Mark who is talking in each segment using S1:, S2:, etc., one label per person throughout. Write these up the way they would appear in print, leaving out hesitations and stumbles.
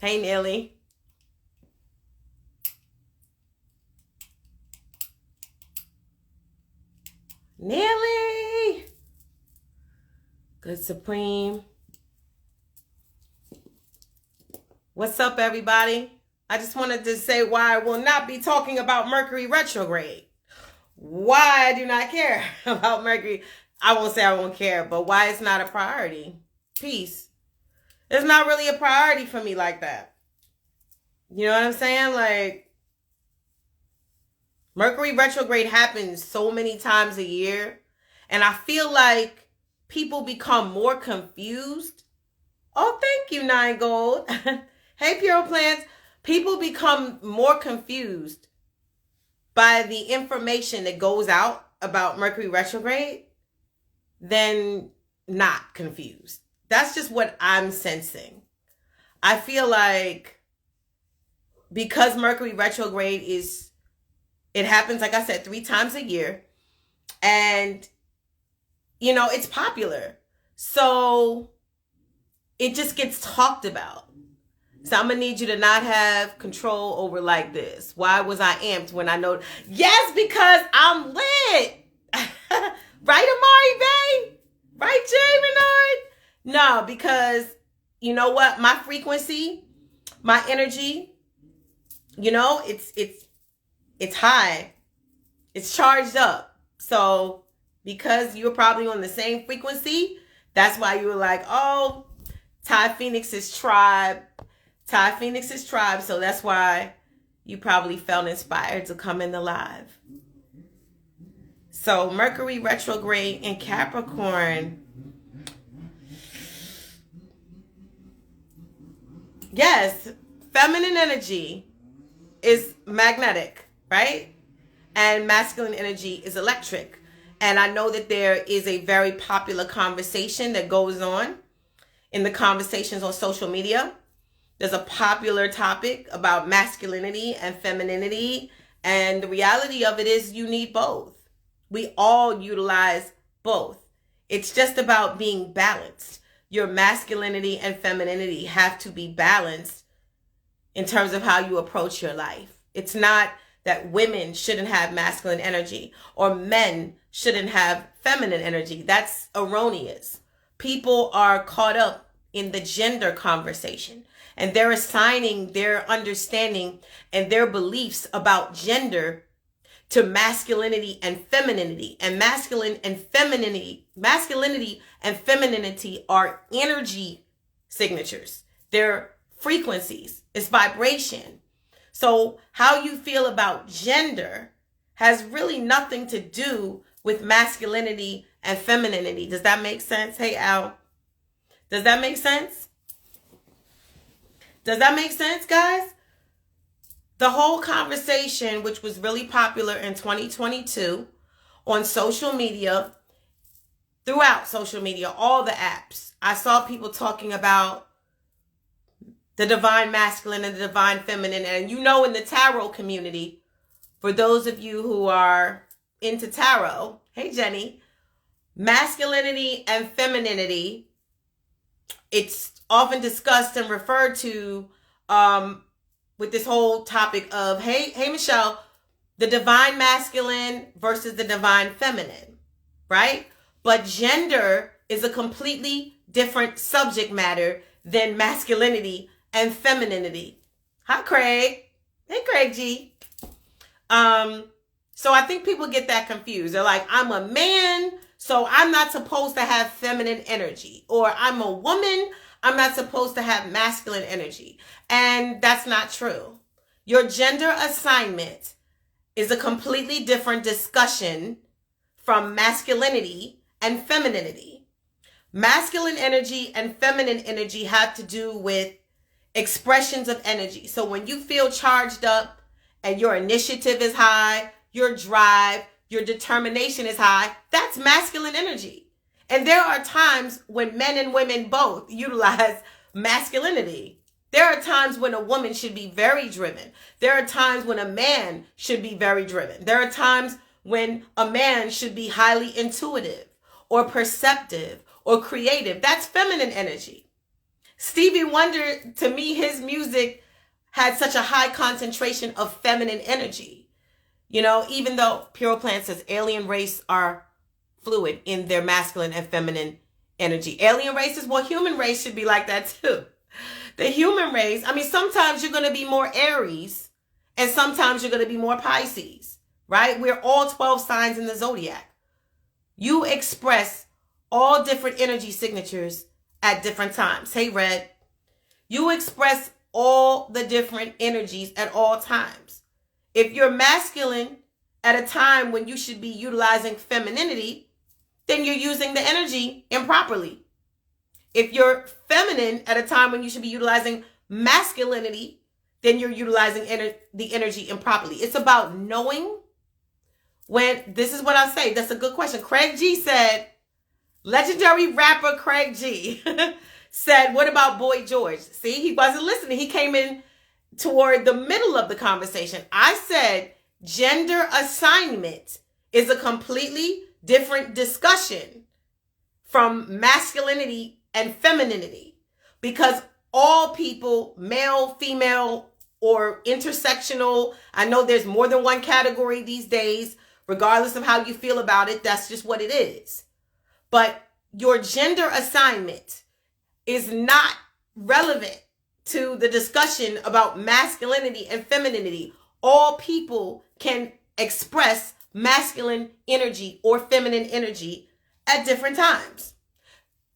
S1: Hey, Neely. Neely. Good Supreme. What's up, everybody? I just wanted to say why I will not be talking about Mercury retrograde. Why I do not care about Mercury. I won't say I won't care, but why it's not a priority. Peace. It's not really a priority for me like that. You know what I'm saying? Like, Mercury retrograde happens so many times a year, and I feel like people become more confused. Oh, thank you, Nine Gold. Hey, Pure Plants. People become more confused by the information that goes out about Mercury retrograde than not confused. That's just what I'm sensing. I feel like because Mercury retrograde it happens, like I said, 3 times a year. And, it's popular. So it just gets talked about. So I'm going to need you to not have control over like this. Why was I amped when I know? Yes, because I'm lit. Right, Amari Bay? Right, Jay Renard? No, because you know what? My frequency, my energy, it's high. It's charged up. So because you're probably on the same frequency, that's why you were like, oh, Tiye Phoenix's tribe. Tiye Phoenix's tribe. So that's why you probably felt inspired to come in the live. So Mercury retrograde in Capricorn. Yes, feminine energy is magnetic, right? And masculine energy is electric. And I know that there is a very popular conversation that goes on in the conversations on social media. There's a popular topic about masculinity and femininity. And the reality of it is you need both. We all utilize both. It's just about being balanced. Your masculinity and femininity have to be balanced in terms of how you approach your life. It's not that women shouldn't have masculine energy or men shouldn't have feminine energy. That's erroneous. People are caught up in the gender conversation, and they're assigning their understanding and their beliefs about gender to masculinity and femininity. And masculinity and femininity are energy signatures. They're frequencies. It's vibration. So how you feel about gender has really nothing to do with masculinity and femininity. Does that make sense? Hey, Al. Does that make sense? Does that make sense, guys? The whole conversation, which was really popular in 2022 on social media, throughout social media, all the apps, I saw people talking about the divine masculine and the divine feminine. And in the tarot community, for those of you who are into tarot, hey, Jenny, masculinity and femininity, it's often discussed and referred to with this whole topic of, hey, Michelle, the divine masculine versus the divine feminine, right? But gender is a completely different subject matter than masculinity and femininity. Hi, Craig. Hey, Craig G. So I think people get that confused. They're like, I'm a man, so I'm not supposed to have feminine energy. Or I'm a woman, I'm not supposed to have masculine energy. And that's not true. Your gender assignment is a completely different discussion from masculinity and femininity. Masculine energy and feminine energy have to do with expressions of energy. So when you feel charged up and your initiative is high, your drive, your determination is high, that's masculine energy. And there are times when men and women both utilize masculinity. There are times when a woman should be very driven. There are times when a man should be very driven. There are times when a man should be highly intuitive or perceptive or creative. That's feminine energy. Stevie Wonder, to me, his music had such a high concentration of feminine energy. You know, even though Pure Plant says alien race are fluid in their masculine and feminine energy. Alien races, well, human race should be like that too. The human race, I mean, sometimes you're going to be more Aries and sometimes you're going to be more Pisces, right? We're all 12 signs in the zodiac. You express all different energy signatures at different times. Hey, Red. You express all the different energies at all times. If you're masculine at a time when you should be utilizing femininity, then you're using the energy improperly. If you're feminine at a time when you should be utilizing masculinity, then you're utilizing the energy improperly. It's about knowing when, this is what I'll say. That's a good question. Craig G said, legendary rapper Craig G said, what about Boy George? See, he wasn't listening. He came in toward the middle of the conversation. I said, gender assignment is a completely different discussion from masculinity and femininity, because all people, male, female, or intersectional, I know there's more than one category these days, regardless of how you feel about it, that's just what it is. But your gender assignment is not relevant to the discussion about masculinity and femininity. All people can express masculine energy or feminine energy at different times.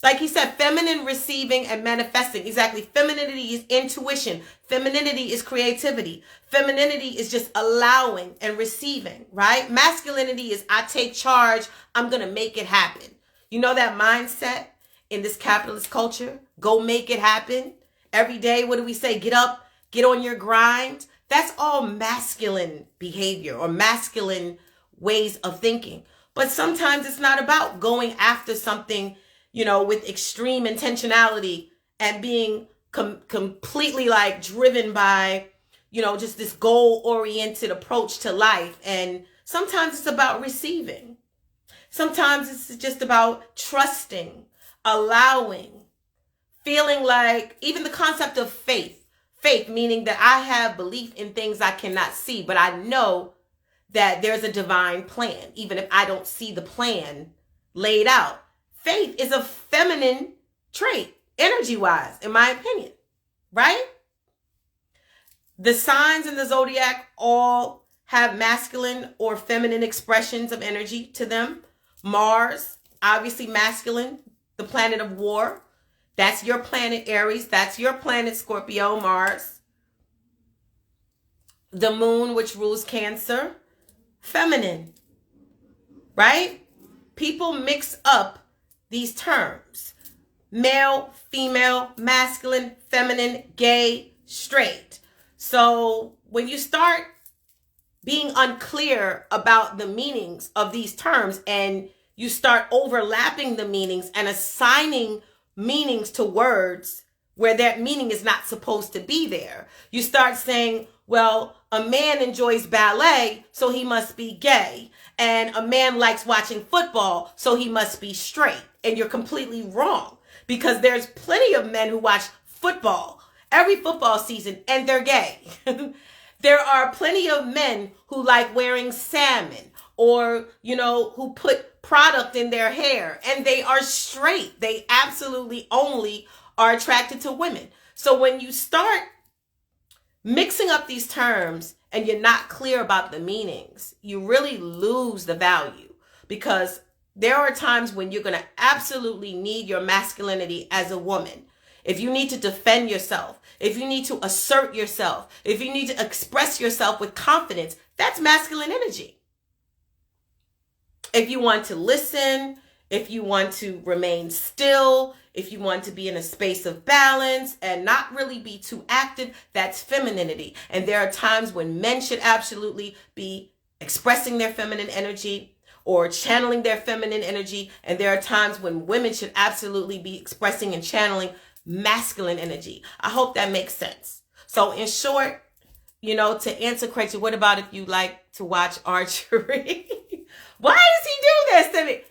S1: Like he said, feminine receiving and manifesting. Exactly. Femininity is intuition. Femininity is creativity. Femininity is just allowing and receiving, right? Masculinity is I take charge. I'm going to make it happen. You know that mindset in this capitalist culture? Go make it happen. Every day, what do we say? Get up, get on your grind. That's all masculine behavior or masculine ways of thinking. But sometimes it's not about going after something, you know, with extreme intentionality and being completely like driven by, you know, just this goal-oriented approach to life. And sometimes it's about receiving. Sometimes it's just about trusting, allowing, feeling like even the concept of faith. Faith meaning that I have belief in things I cannot see, but I know that there's a divine plan, even if I don't see the plan laid out. Faith is a feminine trait, energy-wise, in my opinion, right? The signs in the zodiac all have masculine or feminine expressions of energy to them. Mars, obviously masculine, the planet of war. That's your planet, Aries. That's your planet, Scorpio, Mars. The moon, which rules Cancer, feminine, right? People mix up these terms. Male, female, masculine, feminine, gay, straight. So when you start being unclear about the meanings of these terms and you start overlapping the meanings and assigning meanings to words where that meaning is not supposed to be there. You start saying, well, a man enjoys ballet, so he must be gay. And a man likes watching football, so he must be straight. And you're completely wrong, because there's plenty of men who watch football every football season and they're gay. There are plenty of men who like wearing salmon or, you know, who put product in their hair and they are straight. They absolutely only are attracted to women. So when you start mixing up these terms and you're not clear about the meanings, you really lose the value, because there are times when you're going to absolutely need your masculinity as a woman. If you need to defend yourself, if you need to assert yourself, if you need to express yourself with confidence, that's masculine energy. If you want to listen, if you want to remain still, if you want to be in a space of balance and not really be too active, that's femininity. And there are times when men should absolutely be expressing their feminine energy or channeling their feminine energy. And there are times when women should absolutely be expressing and channeling masculine energy. I hope that makes sense. So in short, you know, to answer Craig, what about if you like to watch archery? Why does he do this to me?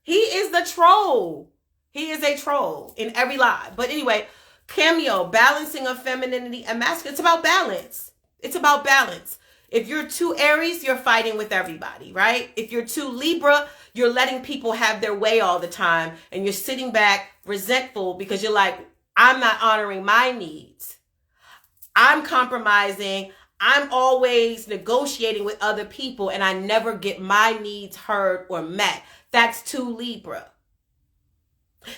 S1: He is the troll. He is a troll in every lie. But anyway, Cameo, balancing of femininity and masculine. It's about balance. It's about balance. If you're too Aries, you're fighting with everybody, right? If you're too Libra, you're letting people have their way all the time. And you're sitting back resentful because you're like, I'm not honoring my needs. I'm compromising. I'm always negotiating with other people and I never get my needs heard or met. That's too Libra.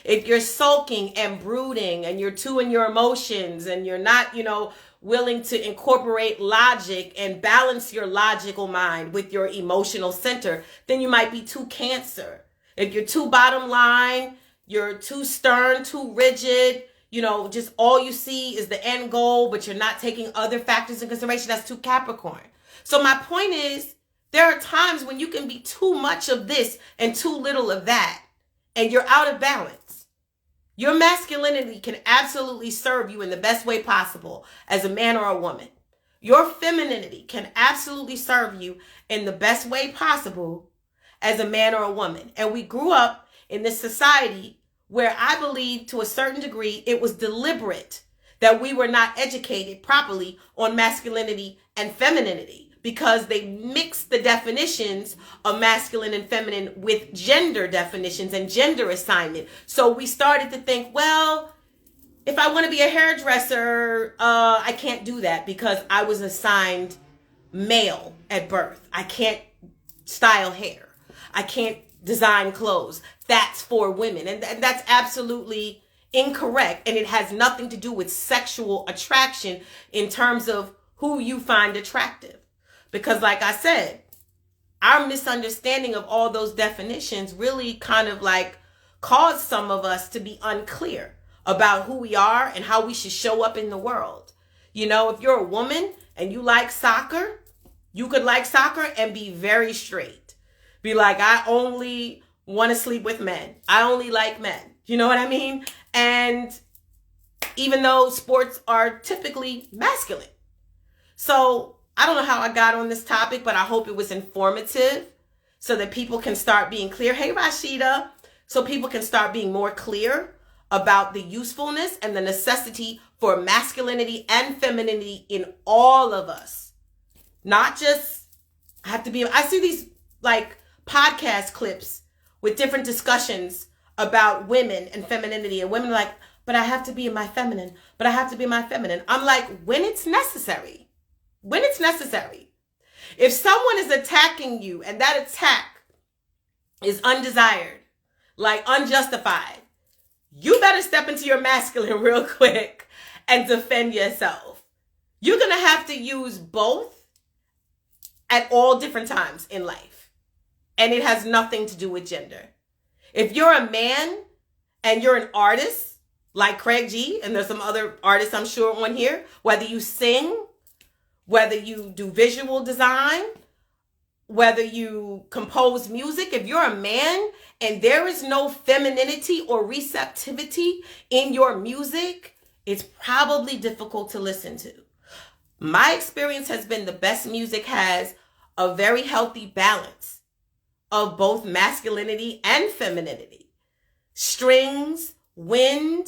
S1: If you're sulking and brooding and you're too in your emotions and you're not, willing to incorporate logic and balance your logical mind with your emotional center, then you might be too Cancer. If you're too bottom line, you're too stern, too rigid, just all you see is the end goal, but you're not taking other factors in consideration, that's too Capricorn. So my point is, there are times when you can be too much of this and too little of that, and you're out of balance. Your masculinity can absolutely serve you in the best way possible as a man or a woman. Your femininity can absolutely serve you in the best way possible as a man or a woman. And we grew up in this society where I believe to a certain degree it was deliberate that we were not educated properly on masculinity and femininity, because they mixed the definitions of masculine and feminine with gender definitions and gender assignment. So we started to think, well, if I want to be a hairdresser, I can't do that because I was assigned male at birth. I can't style hair. I can't design clothes. That's for women. And that's absolutely incorrect. And it has nothing to do with sexual attraction in terms of who you find attractive. Because like I said, our misunderstanding of all those definitions really kind of like caused some of us to be unclear about who we are and how we should show up in the world. If you're a woman and you like soccer, you could like soccer and be very straight. Be like, I only want to sleep with men. I only like men. You know what I mean? And even though sports are typically masculine. So I don't know how I got on this topic, but I hope it was informative so that people can start being clear. Hey, Rashida. So people can start being more clear about the usefulness and the necessity for masculinity and femininity in all of us. Not just I see these like podcast clips with different discussions about women and femininity, and women are like, but I have to be my feminine, but I have to be my feminine. I'm like, when it's necessary. When it's necessary. If someone is attacking you and that attack is undesired, like unjustified, you better step into your masculine real quick and defend yourself. You're going to have to use both at all different times in life. And it has nothing to do with gender. If you're a man and you're an artist like Craig G, and there's some other artists I'm sure on here, whether you sing, whether you do visual design, whether you compose music, if you're a man and there is no femininity or receptivity in your music, it's probably difficult to listen to. My experience has been the best music has a very healthy balance of both masculinity and femininity. Strings, wind,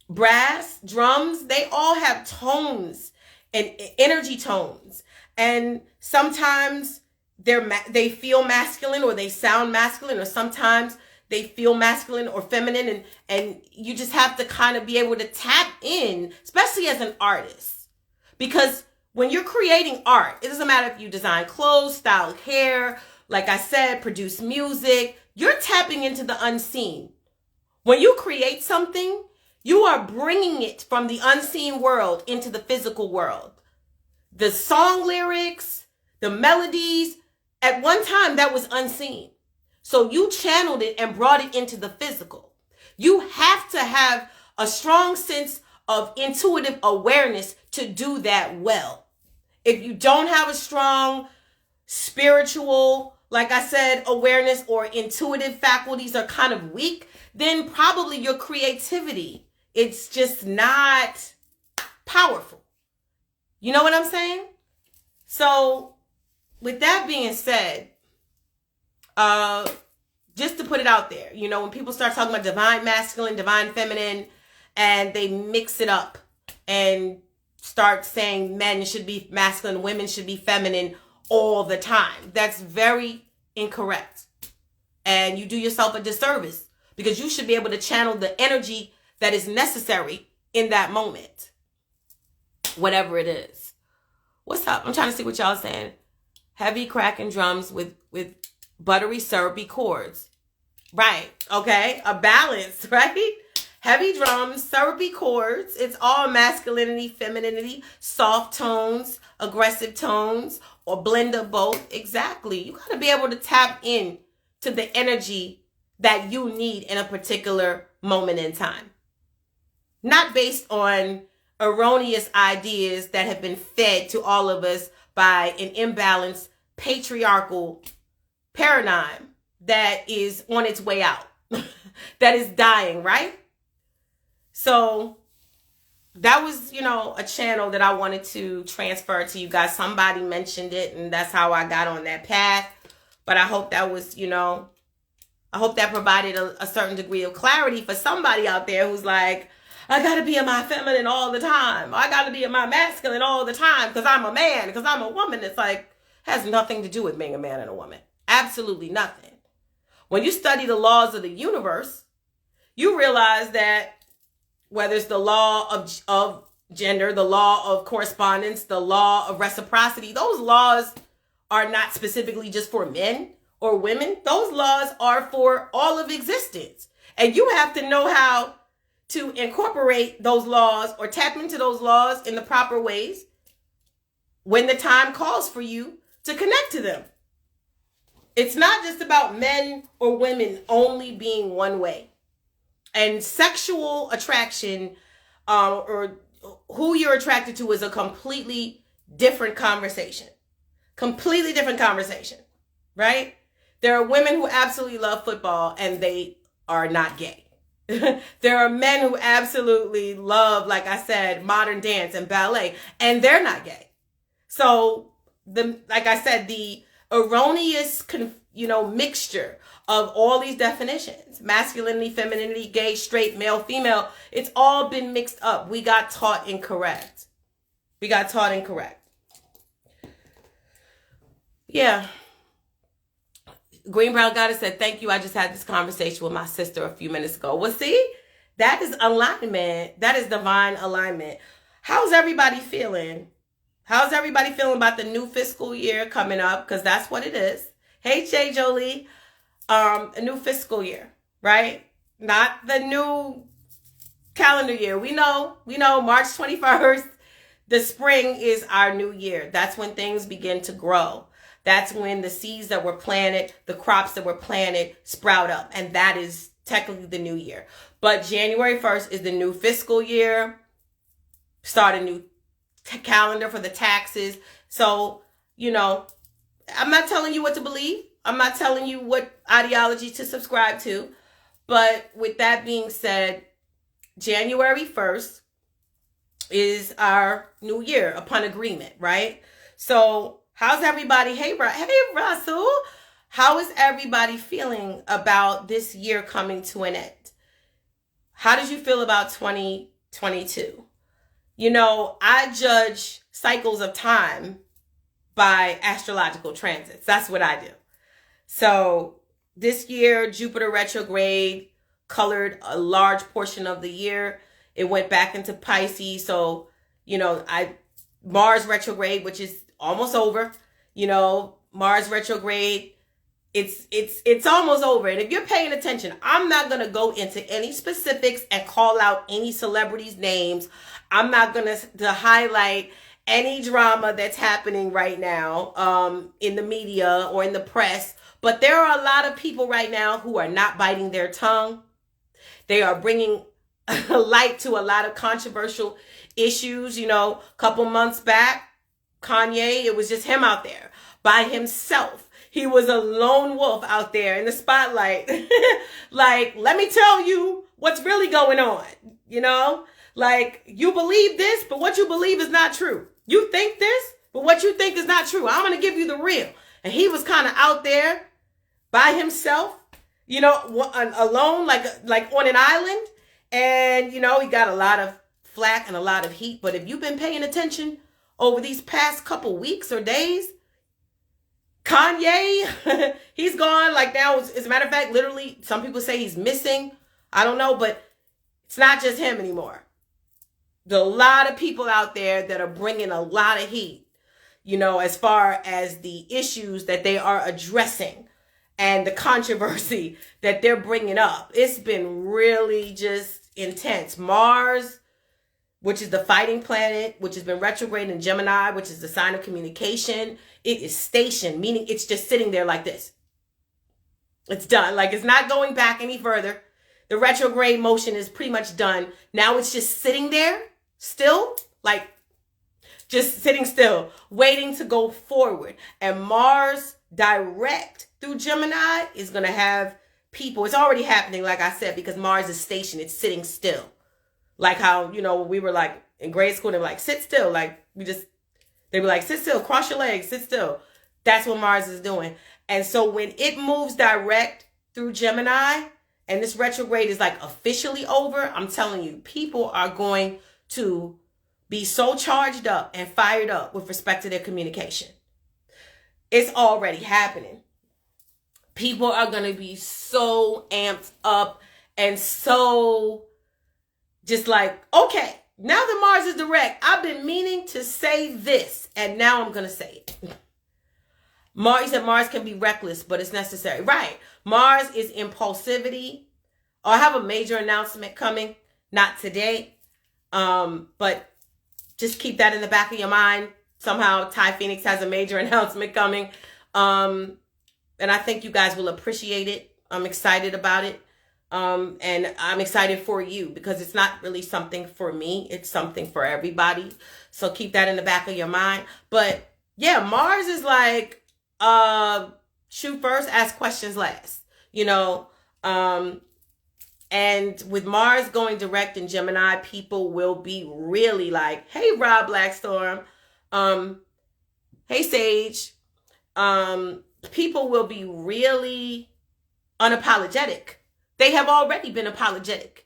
S1: brass, drums, they all have tones and energy tones. And sometimes they feel masculine or they sound masculine, or sometimes they feel masculine or feminine. And you just have to kind of be able to tap in, especially as an artist. Because when you're creating art, it doesn't matter if you design clothes, style hair, like I said, produce music, you're tapping into the unseen. When you create something, you are bringing it from the unseen world into the physical world. The song lyrics, the melodies, at one time that was unseen. So you channeled it and brought it into the physical. You have to have a strong sense of intuitive awareness to do that well. If you don't have a strong spiritual, like I said, awareness, or intuitive faculties are kind of weak, then probably your creativity, it's just not powerful. You know what I'm saying? So with that being said, just to put it out there, when people start talking about divine masculine, divine feminine, and they mix it up and start saying men should be masculine, women should be feminine all the time. That's very incorrect. And you do yourself a disservice because you should be able to channel the energy that is necessary in that moment. Whatever it is. What's up? I'm trying to see what y'all saying. Heavy cracking drums with buttery syrupy chords. Right. Okay. A balance, right? Heavy drums, syrupy chords. It's all masculinity, femininity, soft tones, aggressive tones, or blend of both. Exactly. You got to be able to tap in to the energy that you need in a particular moment in time. Not based on erroneous ideas that have been fed to all of us by an imbalanced patriarchal paradigm that is on its way out, that is dying, right? So that was, a channel that I wanted to transfer to you guys. Somebody mentioned it, and that's how I got on that path. But I hope that was, I hope that provided a certain degree of clarity for somebody out there who's like, I got to be in my feminine all the time. I got to be in my masculine all the time because I'm a man, because I'm a woman. It's like, has nothing to do with being a man and a woman. Absolutely nothing. When you study the laws of the universe, you realize that whether it's the law of gender, the law of correspondence, the law of reciprocity, those laws are not specifically just for men or women. Those laws are for all of existence. And you have to know how to incorporate those laws or tap into those laws in the proper ways when the time calls for you to connect to them. It's not just about men or women only being one way. And sexual attraction or who you're attracted to is a completely different conversation. Completely different conversation, right? There are women who absolutely love football and they are not gay. There are men who absolutely love, like I said, modern dance and ballet, and they're not gay. So, like I said, the erroneous, mixture of all these definitions, masculinity, femininity, gay, straight, male, female, it's all been mixed up. We got taught incorrect. Yeah. Green Brown Goddess said, thank you. I just had this conversation with my sister a few minutes ago. Well, see, that is alignment. That is divine alignment. How's everybody feeling? How's everybody feeling about the new fiscal year coming up? Because that's what it is. Hey, Jay Jolie. A new fiscal year, right? Not the new calendar year. We know March 21st, the spring is our new year. That's when things begin to grow. That's when the seeds that were planted, the crops that were planted sprout up. And that is technically the new year. But January 1st is the new fiscal year. Start a new calendar for the taxes. So, I'm not telling you what to believe. I'm not telling you what ideology to subscribe to. But with that being said, January 1st is our new year upon agreement, right? So how's everybody? Hey, Russell. How is everybody feeling about this year coming to an end? How did you feel about 2022? I judge cycles of time by astrological transits. That's what I do. So this year, Jupiter retrograde colored a large portion of the year. It went back into Pisces. So, Mars retrograde, which is almost over, Mars retrograde, it's almost over. And if you're paying attention, I'm not going to go into any specifics and call out any celebrities' names. I'm not going to highlight any drama that's happening right now in the media or in the press. But there are a lot of people right now who are not biting their tongue. They are bringing light to a lot of controversial issues. A couple months back, Kanye, it was just him out there by himself. He was a lone wolf out there in the spotlight. Like, let me tell you what's really going on. Like, you believe this, but what you believe is not true. You think this, but what you think is not true. I'm going to give you the real. And he was kind of out there by himself, alone, like on an island. And, he got a lot of flack and a lot of heat. But if you've been paying attention over these past couple weeks or days, Kanye, he's gone. Like now, as a matter of fact, literally, some people say he's missing. I don't know, but it's not just him anymore. There's a lot of people out there that are bringing a lot of heat, as far as the issues that they are addressing and the controversy that they're bringing up. It's been really just intense. Mars, which is the fighting planet, which has been retrograde in Gemini, which is the sign of communication. It is stationed, meaning it's just sitting there like this. It's done. Like it's not going back any further. The retrograde motion is pretty much done. Now it's just sitting there still, like just sitting still, waiting to go forward. And Mars direct through Gemini is going to have people. It's already happening, like I said, because Mars is stationed. It's sitting still. Like how, we were like in grade school, they were like, sit still. Like they were like, sit still, cross your legs, sit still. That's what Mars is doing. And so when it moves direct through Gemini and this retrograde is like officially over, I'm telling you, people are going to be so charged up and fired up with respect to their communication. It's already happening. People are going to be so amped up and so just like, okay, now that Mars is direct, I've been meaning to say this, and now I'm going to say it. You said Mars can be reckless, but it's necessary. Right. Mars is impulsivity. Oh, I have a major announcement coming. Not today, but just keep that in the back of your mind. Somehow Tiye Phoenix has a major announcement coming. And I think you guys will appreciate it. I'm excited about it. And I'm excited for you because it's not really something for me. It's something for everybody. So keep that in the back of your mind. But yeah, Mars is like, shoot first, ask questions last, and with Mars going direct in Gemini, people will be really like, hey, Rob Blackstorm, hey, Sage, people will be really unapologetic. They have already been unapologetic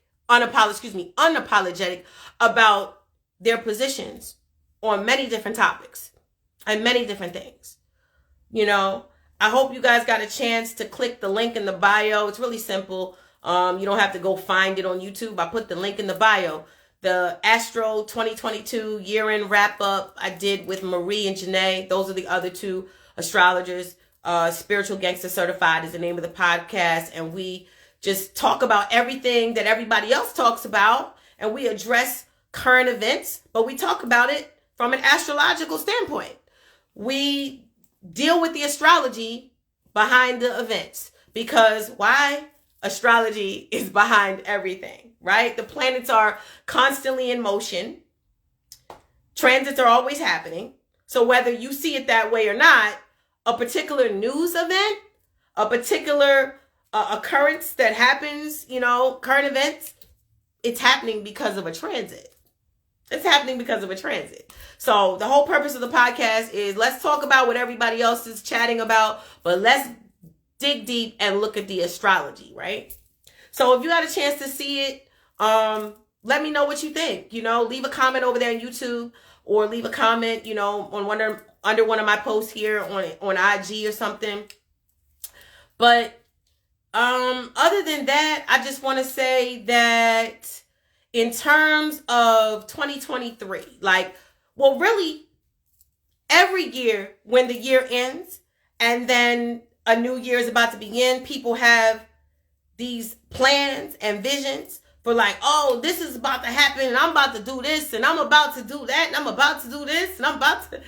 S1: about their positions on many different topics and many different things. I hope you guys got a chance to click the link in the bio. It's really simple. You don't have to go find it on YouTube. I put the link in the bio. The Astro 2022 year-end wrap-up I did with Marie and Janae. Those are the other two astrologers. Spiritual Gangster Certified is the name of the podcast. And we just talk about everything that everybody else talks about. And we address current events. But we talk about it from an astrological standpoint. We deal with the astrology behind the events. Because why? Astrology is behind everything, right? The planets are constantly in motion. Transits are always happening. So whether you see it that way or not, a particular news event, a particular occurrence that happens, current events, it's happening because of a transit. It's happening because of a transit. So the whole purpose of the podcast is let's talk about what everybody else is chatting about, but let's dig deep and look at the astrology, right? So if you got a chance to see it, let me know what you think. Leave a comment over there on YouTube or leave a comment, on under one of my posts here on IG or something. But other than that, I just want to say that in terms of 2023, really every year when the year ends and then a new year is about to begin, people have these plans and visions for this is about to happen and I'm about to do this and I'm about to do that and I'm about to do this and I'm about to,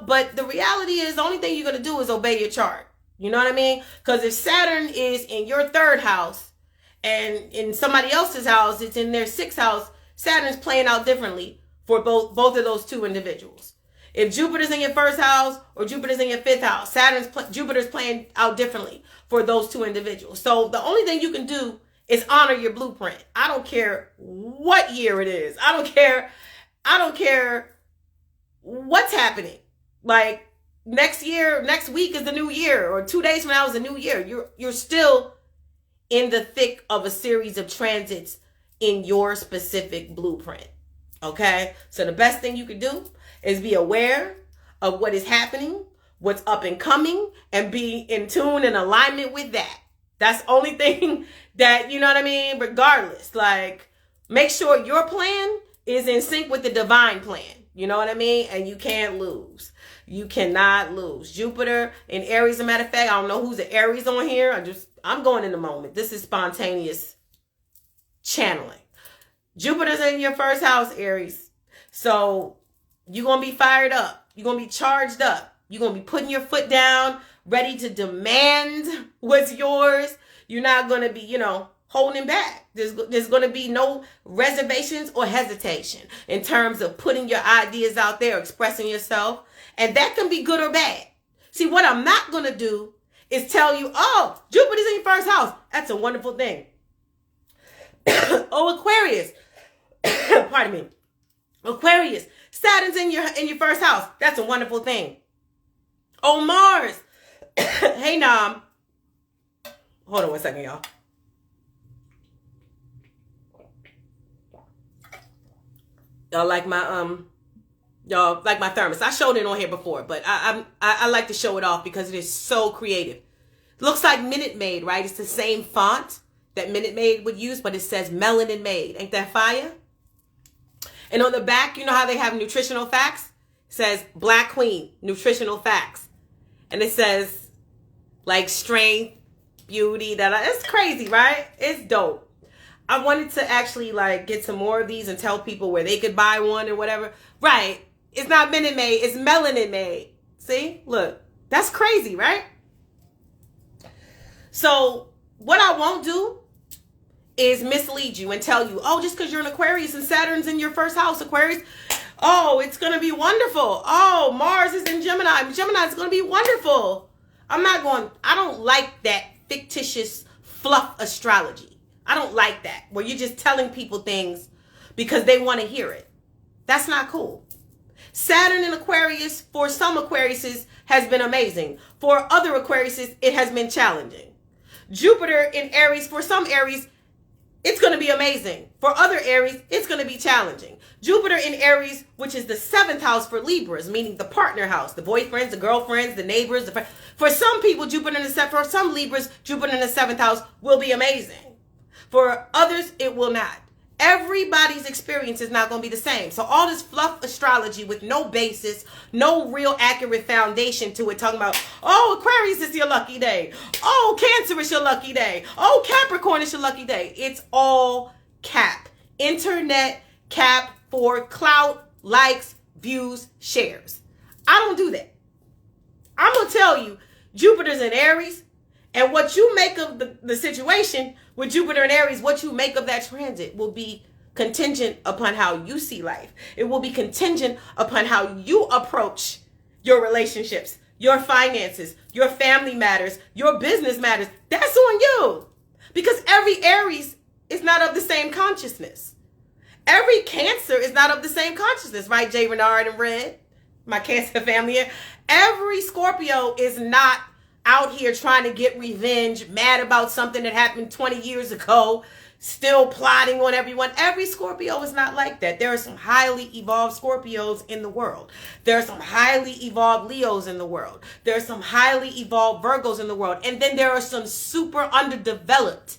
S1: but the reality is the only thing you're going to do is obey your chart. You know what I mean? Because if Saturn is in your third house and in somebody else's house, it's in their sixth house, Saturn's playing out differently for both of those two individuals. If Jupiter's in your first house or Jupiter's in your fifth house, Jupiter's playing out differently for those two individuals. So the only thing you can do is honor your blueprint. I don't care what year it is. I don't care what's happening. Like next week is the new year, or 2 days from now is the new year. You're still in the thick of a series of transits in your specific blueprint. Okay? So the best thing you could do is be aware of what is happening, what's up and coming, and be in tune and alignment with that. That's the only thing that, you know what I mean? Regardless, like, make sure your plan is in sync with the divine plan. You know what I mean? And you can't lose. You cannot lose. Jupiter in Aries, as a matter of fact, I don't know who's the Aries on here. I'm going in the moment. This is spontaneous channeling. Jupiter's in your first house, Aries. So you're going to be fired up. You're going to be charged up. You're going to be putting your foot down, ready to demand what's yours. You're not going to be, holding back. There's going to be no reservations or hesitation in terms of putting your ideas out there, expressing yourself. And that can be good or bad. See, what I'm not going to do is tell you, oh, Jupiter's in your first house. That's a wonderful thing. Oh, Aquarius. Pardon me. Aquarius. Saturn's in your first house. That's a wonderful thing. Oh, Mars. Hey, Nam. Hold on one second, y'all. Y'all like my thermos. I showed it on here before, but I like to show it off because it is so creative. Looks like Minute Maid, right? It's the same font that Minute Maid would use, but it says Melanin Maid. Ain't that fire? And on the back, you know how they have nutritional facts? It says Black Queen, nutritional facts. And it says like strength, beauty, it's crazy, right? It's dope. I wanted to actually get some more of these and tell people where they could buy one or whatever. Right. It's not Minute Maid. It's Melanin Maid. See? Look. That's crazy, right? So what I won't do is mislead you and tell you, oh, just because you're an Aquarius and Saturn's in your first house, Aquarius, oh, it's going to be wonderful. Oh, Mars is in Gemini. Gemini's going to be wonderful. I don't like that fictitious fluff astrology. I don't like that, where you're just telling people things because they want to hear it. That's not cool. Saturn in Aquarius, for some Aquariuses, has been amazing. For other Aquariuses, it has been challenging. Jupiter in Aries, for some Aries, it's going to be amazing. For other Aries, it's going to be challenging. Jupiter in Aries, which is the 7th house for Libras, meaning the partner house, the boyfriends, the girlfriends, the neighbors. For some people, for some Libras, Jupiter in the 7th house will be amazing. For others, it will not. Everybody's experience is not going to be the same. So all this fluff astrology with no basis, no real accurate foundation to it, talking about, oh, Aquarius is your lucky day. Oh, Cancer is your lucky day. Oh, Capricorn is your lucky day. It's all cap. Internet cap for clout, likes, views, shares. I don't do that. I'm going to tell you, Jupiter's in Aries, and what you make of the situation with Jupiter and Aries, what you make of that transit will be contingent upon how you see life. It will be contingent upon how you approach your relationships, your finances, your family matters, your business matters. That's on you. Because every Aries is not of the same consciousness. Every Cancer is not of the same consciousness, right? Jay Renard and Red, my Cancer family here. Every Scorpio is not out here trying to get revenge, mad about something that happened 20 years ago, still plotting on everyone. Every Scorpio is not like that. There are some highly evolved Scorpios in the world. There are some highly evolved Leos in the world. There are some highly evolved Virgos in the world. And then there are some super underdeveloped,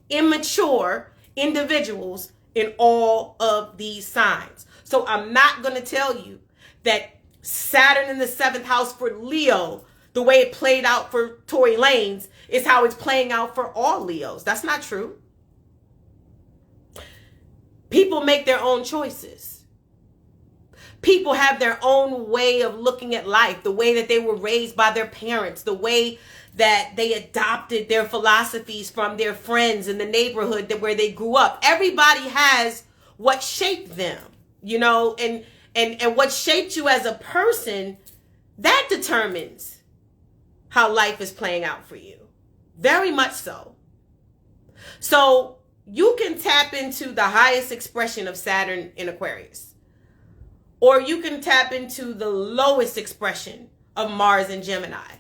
S1: immature individuals in all of these signs. So I'm not going to tell you that Saturn in the 7th house for Leo, the way it played out for Tory Lanez, is how it's playing out for all Leos. That's not true. People make their own choices. People have their own way of looking at life, the way that they were raised by their parents, the way that they adopted their philosophies from their friends in the neighborhood where they grew up. Everybody has what shaped them, and what shaped you as a person, that determines how life is playing out for you. Very much so. So you can tap into the highest expression of Saturn in Aquarius. Or you can tap into the lowest expression of Mars in Gemini.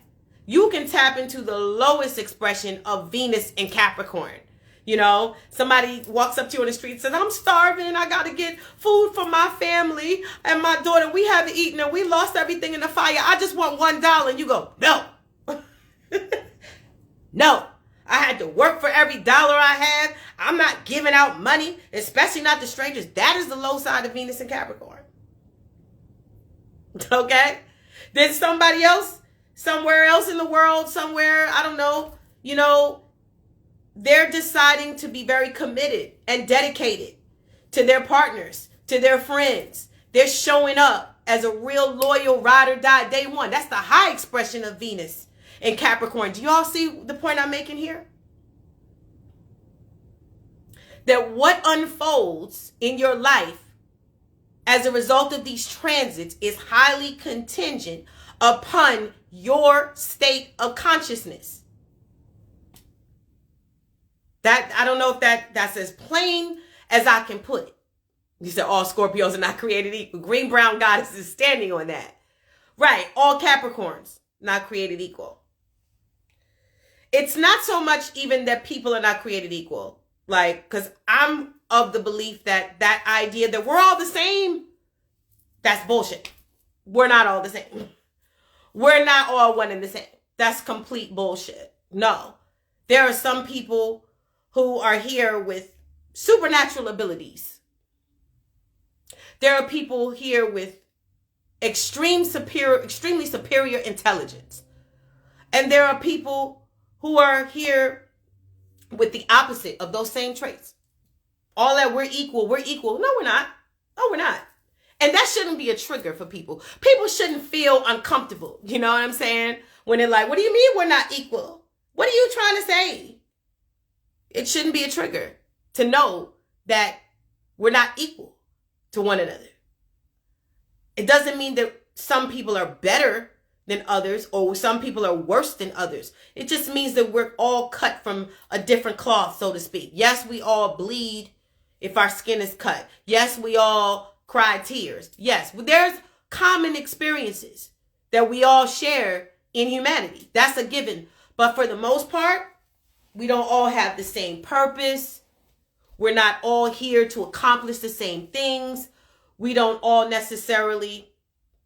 S1: You can tap into the lowest expression of Venus in Capricorn. You know, somebody walks up to you on the street and says, I'm starving. I got to get food for my family and my daughter. We haven't eaten and we lost everything in the fire. I just want $1. And you go, no. No. I had to work for every dollar I have. I'm not giving out money, especially not to strangers. That is the low side of Venus and Capricorn. Okay? Then somebody else, somewhere else in the world, somewhere, I don't know, you know, they're deciding to be very committed and dedicated to their partners, to their friends. They're showing up as a real loyal ride or die day one. That's the high expression of Venus in Capricorn. Do you all see the point I'm making here? That what unfolds in your life as a result of these transits is highly contingent upon your state of consciousness. That, I don't know if that's as plain as I can put it. You said all Scorpios are not created equal. Green brown goddess is standing on that. Right, all Capricorns not created equal. It's not so much even that people are not created equal. Like, because I'm of the belief that that idea that we're all the same, that's bullshit. We're not all the same. We're not all one and the same. That's complete bullshit. No. There are some people who are here with supernatural abilities. There are people here with extremely superior intelligence. And there are people who are here with the opposite of those same traits. All that we're equal. No, we're not. No, we're not. And that shouldn't be a trigger for people. People shouldn't feel uncomfortable. You know what I'm saying? When they're like, what do you mean we're not equal? What are you trying to say? It shouldn't be a trigger to know that we're not equal to one another. It doesn't mean that some people are better than others or some people are worse than others. It just means that we're all cut from a different cloth, so to speak. Yes, we all bleed if our skin is cut. Yes, we all cry tears. Yes, there's common experiences that we all share in humanity. That's a given. But for the most part, we don't all have the same purpose. We're not all here to accomplish the same things. We don't all necessarily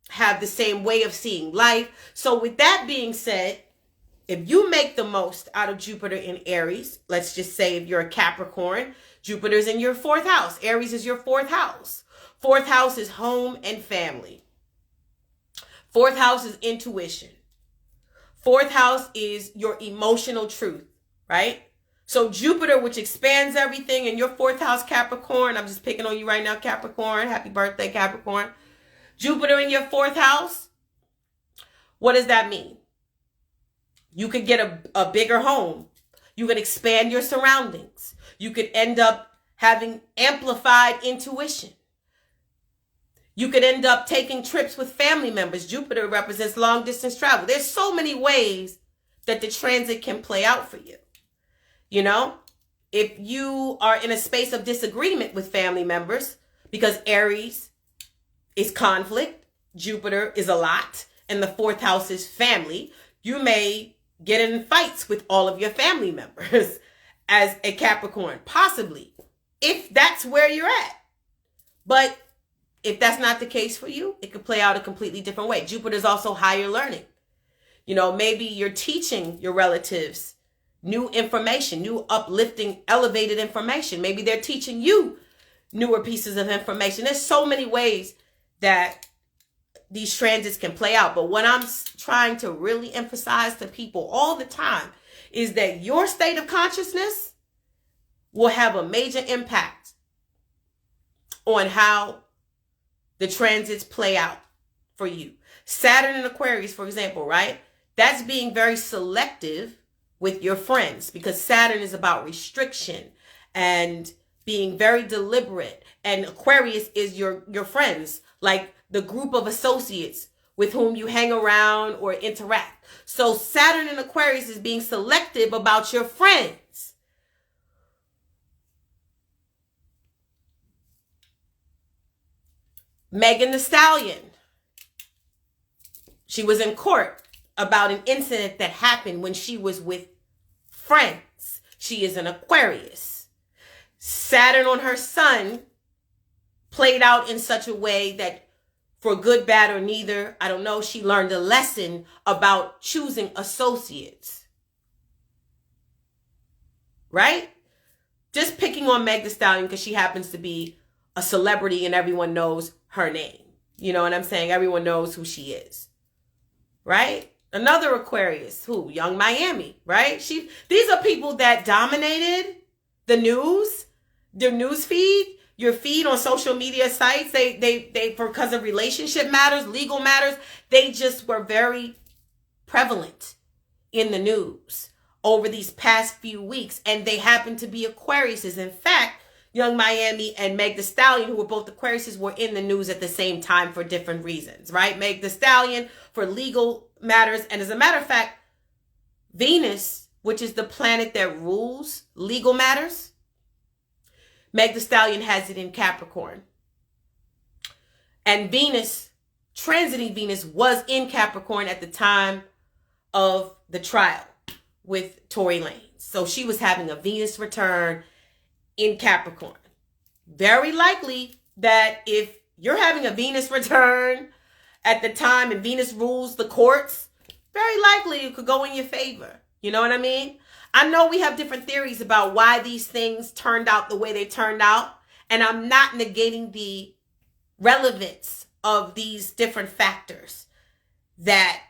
S1: have the same way of seeing life. So with that being said, if you make the most out of Jupiter in Aries, let's just say if you're a Capricorn, Jupiter's in your 4th house. Aries is your 4th house. 4th house is home and family. 4th house is intuition. 4th house is your emotional truth, right? So Jupiter, which expands everything, in your 4th house, Capricorn, I'm just picking on you right now, Capricorn. Happy birthday, Capricorn. Jupiter in your 4th house, what does that mean? You could get a bigger home. You could expand your surroundings. You could end up having amplified intuition. You could end up taking trips with family members. Jupiter represents long distance travel. There's so many ways that the transit can play out for you. You know, if you are in a space of disagreement with family members, because Aries is conflict, Jupiter is a lot, and the 4th house is family, you may get in fights with all of your family members as a Capricorn, possibly, if that's where you're at. But if that's not the case for you, it could play out a completely different way. Jupiter is also higher learning. You know, maybe you're teaching your relatives new information, new uplifting, elevated information. Maybe they're teaching you newer pieces of information. There's so many ways that these transits can play out. But what I'm trying to really emphasize to people all the time is that your state of consciousness will have a major impact on how the transits play out for you. Saturn in Aquarius, for example, right? That's being very selective with your friends, because Saturn is about restriction and being very deliberate. And Aquarius is your friends, like the group of associates with whom you hang around or interact. So Saturn in Aquarius is being selective about your friends. Megan Thee Stallion, she was in court about an incident that happened when she was with friends. She is an Aquarius. Saturn on her sun played out in such a way that, for good, bad, or neither, I don't know, she learned a lesson about choosing associates. Right? Just picking on Meg Thee Stallion because she happens to be a celebrity and everyone knows her name. You know what I'm saying? Everyone knows who she is. Right? Another Aquarius, who? Young Miami, right? These are people that dominated the news, their news feed, your feed on social media sites. They because of relationship matters, legal matters, they just were very prevalent in the news over these past few weeks. And they happen to be Aquariuses. In fact, Young Miami and Meg Thee Stallion, who were both Aquariuses, were in the news at the same time for different reasons, right? Meg Thee Stallion for legal matters. And as a matter of fact, Venus, which is the planet that rules legal matters, Meg Thee Stallion has it in Capricorn. And Venus, transiting Venus, was in Capricorn at the time of the trial with Tory Lanez. So she was having a Venus return in Capricorn. Very likely that if you're having a Venus return at the time and Venus rules the courts, very likely it could go in your favor. You know what I mean? I know we have different theories about why these things turned out the way they turned out, and I'm not negating the relevance of these different factors that,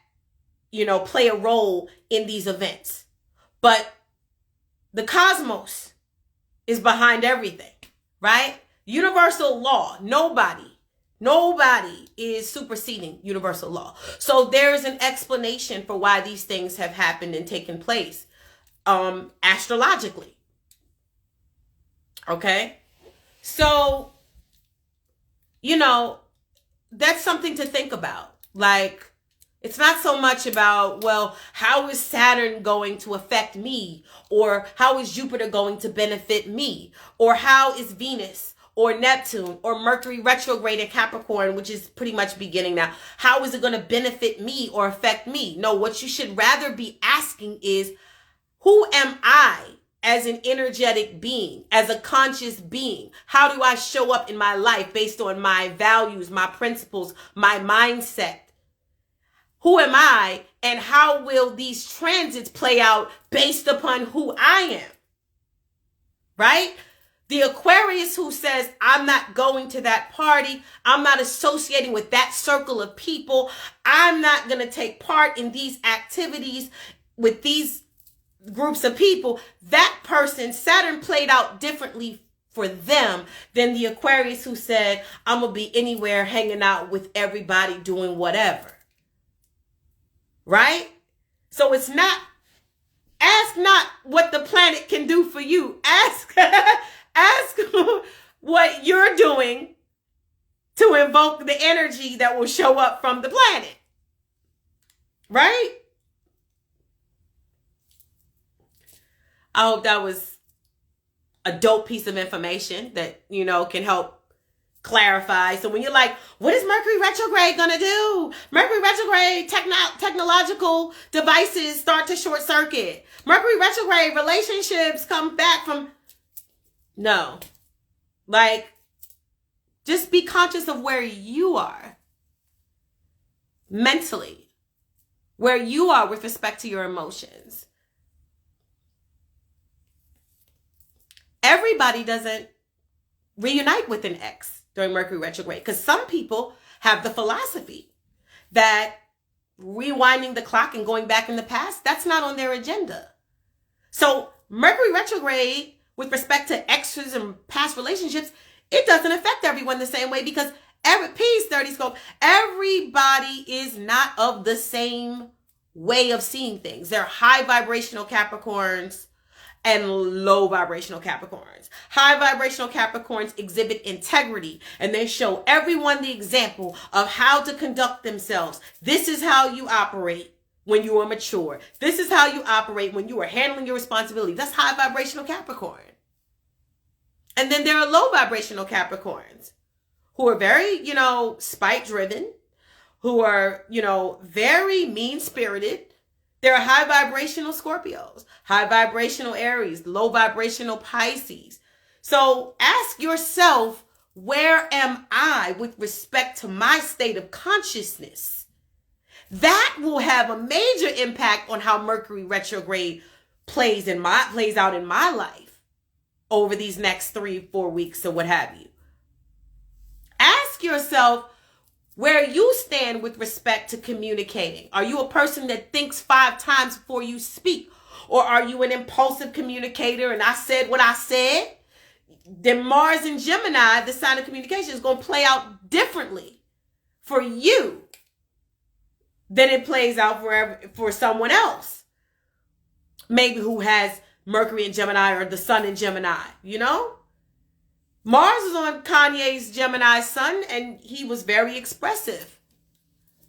S1: you know, play a role in these events. But the cosmos is behind everything, right? Universal law. Nobody is superseding universal law. So there's an explanation for why these things have happened and taken place, astrologically. Okay? So, you know, that's something to think about. Like, it's not so much about, well, how is Saturn going to affect me? Or how is Jupiter going to benefit me? Or how is Venus or Neptune or Mercury retrograde in Capricorn, which is pretty much beginning now, how is it going to benefit me or affect me? No, what you should rather be asking is, who am I as an energetic being, as a conscious being? How do I show up in my life based on my values, my principles, my mindset? Who am I, and how will these transits play out based upon who I am? Right? The Aquarius who says, I'm not going to that party, I'm not associating with that circle of people, I'm not going to take part in these activities with these groups of people, that person, Saturn played out differently for them than the Aquarius who said, I'm going to be anywhere hanging out with everybody doing whatever. Right? So it's not, ask not what the planet can do for you. Ask what you're doing to invoke the energy that will show up from the planet. Right? I hope that was a dope piece of information that, you know, can help clarify. So when you're like, what is Mercury retrograde gonna do? Mercury retrograde, technological devices start to short circuit. Mercury retrograde, relationships come back from... No. Like, just be conscious of where you are mentally, where you are with respect to your emotions. Everybody doesn't reunite with an ex during Mercury retrograde, because some people have the philosophy that rewinding the clock and going back in the past, that's not on their agenda. So Mercury retrograde, with respect to exes and past relationships, it doesn't affect everyone the same way, because peace, 30 scope, everybody is not of the same way of seeing things. They're high vibrational Capricorns and low vibrational Capricorns. High vibrational Capricorns exhibit integrity, and they show everyone the example of how to conduct themselves. This is how you operate when you are mature. This is how you operate when you are handling your responsibility. That's high vibrational Capricorn. And then there are low vibrational Capricorns who are very, spite driven, who are, very mean spirited. There are high vibrational Scorpios, high vibrational Aries, low vibrational Pisces. So ask yourself, where am I with respect to my state of consciousness? That will have a major impact on how Mercury retrograde plays out in my life over these next 3-4 weeks or what have you. Ask yourself where you stand with respect to communicating. Are you a person that thinks 5 times before you speak? Or are you an impulsive communicator and I said what I said? Then Mars and Gemini, the sign of communication, is going to play out differently for you than it plays out for someone else. Maybe who has Mercury in Gemini or the Sun in Gemini, you know? Mars is on Kanye's Gemini Sun, and he was very expressive.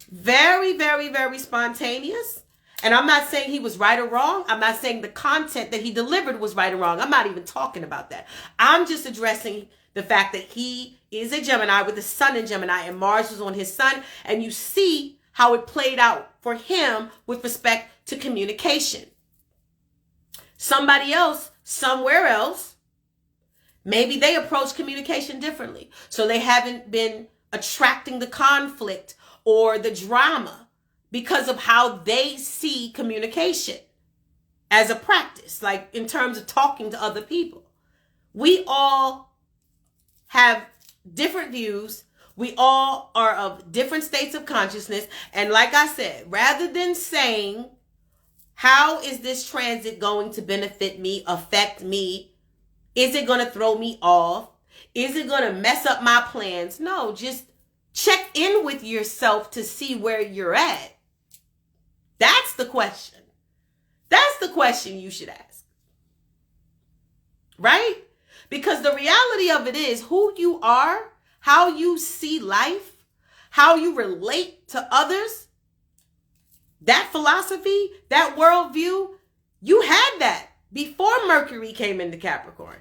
S1: Very, very, very spontaneous. And I'm not saying he was right or wrong. I'm not saying the content that he delivered was right or wrong. I'm not even talking about that. I'm just addressing the fact that he is a Gemini with the Sun in Gemini, and Mars was on his Sun, and you see how it played out for him with respect to communication. Somebody else, somewhere else, maybe they approach communication differently. So they haven't been attracting the conflict or the drama because of how they see communication as a practice, like in terms of talking to other people. We all have different views. We all are of different states of consciousness. And like I said, rather than saying, how is this transit going to benefit me, affect me? Is it going to throw me off? Is it going to mess up my plans? No, just check in with yourself to see where you're at. That's the question. That's the question you should ask. Right? Because the reality of it is who you are, how you see life, how you relate to others, that philosophy, that worldview, you had that before Mercury came into Capricorn.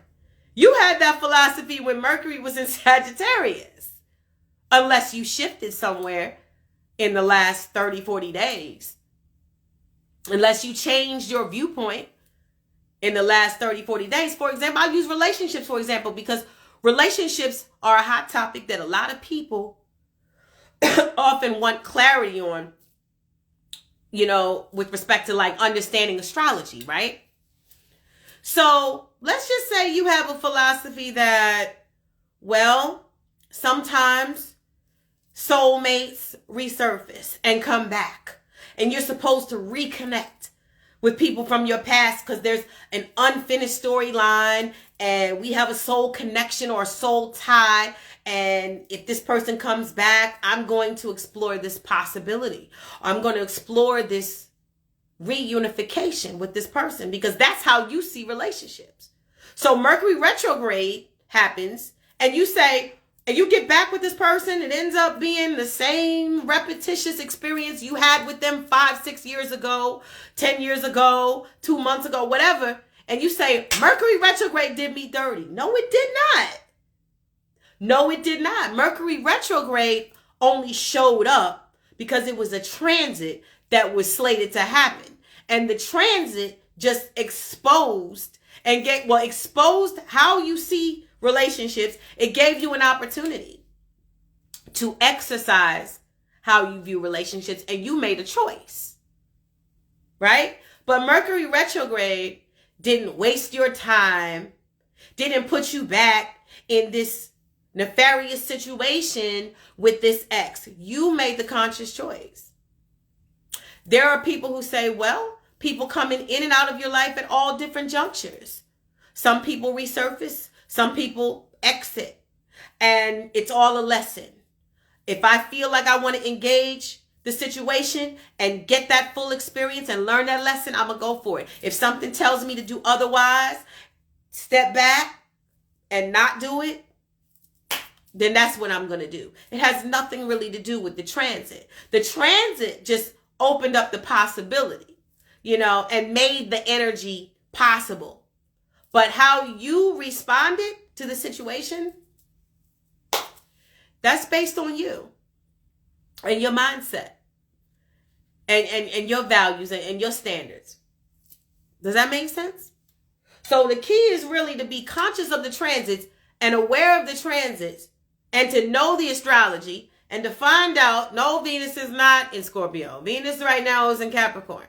S1: You had that philosophy when Mercury was in Sagittarius. Unless you shifted somewhere in the last 30, 40 days. Unless you changed your viewpoint in the last 30, 40 days. For example, I'll use relationships, for example, because relationships are a hot topic that a lot of people often want clarity on, you know, with respect to like understanding astrology, right? So let's just say you have a philosophy that, well, sometimes soulmates resurface and come back. And you're supposed to reconnect with people from your past because there's an unfinished storyline and we have a soul connection or a soul tie. And if this person comes back, I'm going to explore this possibility. I'm going to explore this reunification with this person because that's how you see relationships. So Mercury retrograde happens and you say, and you get back with this person, it ends up being the same repetitious experience you had with them 5, 6 years ago, 10 years ago, 2 months ago, whatever. And you say, Mercury retrograde did me dirty. No, it did not. No, it did not. Mercury retrograde only showed up because it was a transit that was slated to happen. And the transit just exposed exposed how you see relationships. It gave you an opportunity to exercise how you view relationships and you made a choice, right? But Mercury retrograde didn't waste your time, didn't put you back in this nefarious situation with this ex. You made the conscious choice. There are people who say, well, people coming in and out of your life at all different junctures. Some people resurface. Some people exit, and it's all a lesson. If I feel like I want to engage the situation and get that full experience and learn that lesson, I'm going to go for it. If something tells me to do otherwise, step back and not do it, then that's what I'm going to do. It has nothing really to do with the transit. The transit just opened up the possibility, you know, and made the energy possible. But how you responded to the situation, that's based on you and your mindset and your values and your standards. Does that make sense? So the key is really to be conscious of the transits and aware of the transits and to know the astrology and to find out, no, Venus is not in Scorpio. Venus right now is in Capricorn.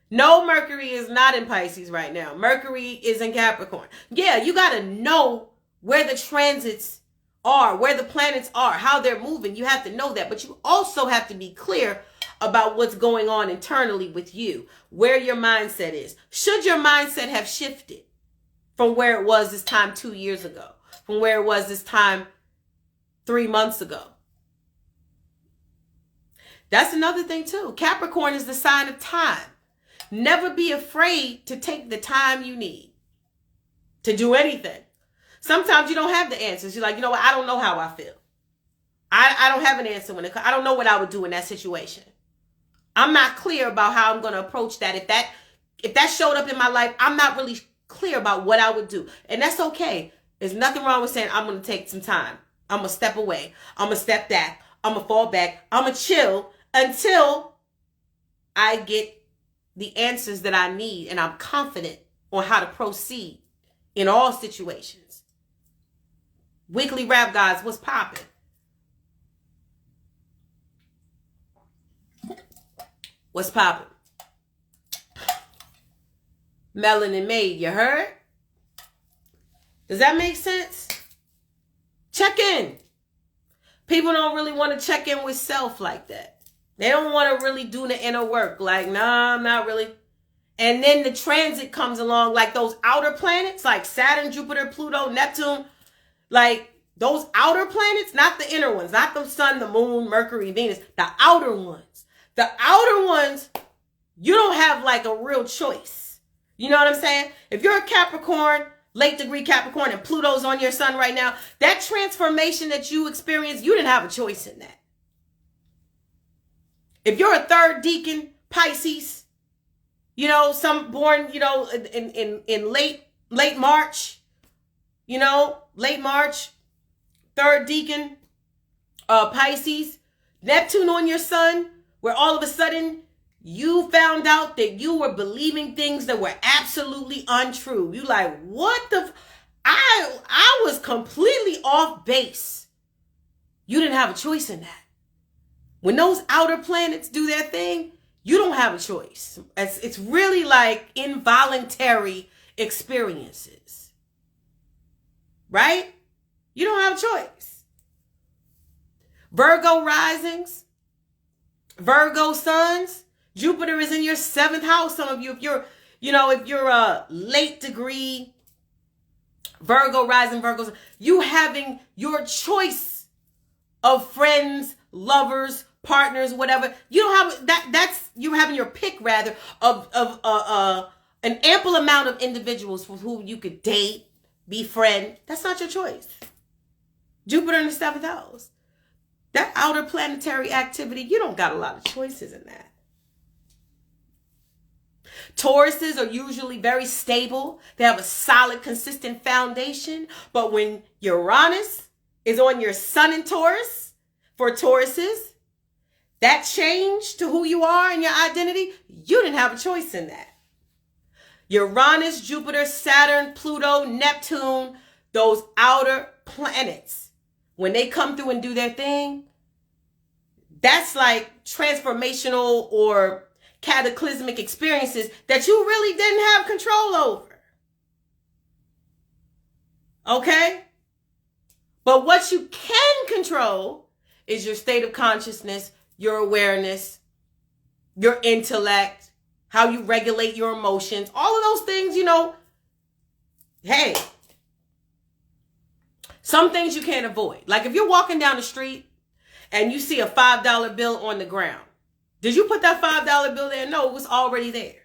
S1: No, Mercury is not in Pisces right now. Mercury is in Capricorn. Yeah, you got to know where the transits are, where the planets are, how they're moving. You have to know that. But you also have to be clear about what's going on internally with you, where your mindset is. Should your mindset have shifted from where it was this time 2 years ago, from where it was this time 3 months ago? That's another thing too. Capricorn is the sign of time. Never be afraid to take the time you need to do anything. Sometimes you don't have the answers. You're like, you know what? I don't know how I feel. I don't have an answer when I don't know what I would do in that situation. I'm not clear about how I'm going to approach that. If that showed up in my life, I'm not really clear about what I would do. And that's okay. There's nothing wrong with saying I'm going to take some time. I'm going to step away. I'm going to step back. I'm going to fall back. I'm going to chill until I get the answers that I need and I'm confident on how to proceed in all situations. Weekly Rap Guys, what's popping? What's popping? Melanin Maid, you heard? Does that make sense? Check in. People don't really want to check in with self like that. They don't want to really do the inner work. Like, nah, I'm not really. And then the transit comes along, like those outer planets, like Saturn, Jupiter, Pluto, Neptune. Like those outer planets, not the inner ones, not the sun, the moon, Mercury, Venus, the outer ones. The outer ones, you don't have like a real choice. You know what I'm saying? If you're a Capricorn, late degree Capricorn, and Pluto's on your sun right now, that transformation that you experience, you didn't have a choice in that. If you're a third deacon, Pisces, you know, some born, you know, in late March, you know, late March, third deacon, Pisces, Neptune on your sun, where all of a sudden you found out that you were believing things that were absolutely untrue. You like, what the? I was completely off base. You didn't have a choice in that. When those outer planets do their thing, you don't have a choice. It's really like involuntary experiences. Right? You don't have a choice. Virgo risings, Virgo suns, Jupiter is in your 7th house. Some of you, if you're a late degree Virgo rising, Virgo sun, you having your choice of friends, lovers, partners, whatever. You don't have that. That's you having your pick rather of an ample amount of individuals with whom you could date, befriend. That's not your choice. Jupiter in the 7th house. That outer planetary activity, you don't got a lot of choices in that. Tauruses are usually very stable. They have a solid, consistent foundation. But when Uranus is on your sun in Taurus, for Tauruses, that change to who you are and your identity, you didn't have a choice in that. Uranus, Jupiter, Saturn, Pluto, Neptune, those outer planets, when they come through and do their thing, that's like transformational or cataclysmic experiences that you really didn't have control over. Okay? But what you can control is your state of consciousness, your awareness, your intellect, how you regulate your emotions, all of those things, you know. Hey, some things you can't avoid. Like if you're walking down the street and you see a $5 bill on the ground, did you put that $5 bill there? No, it was already there.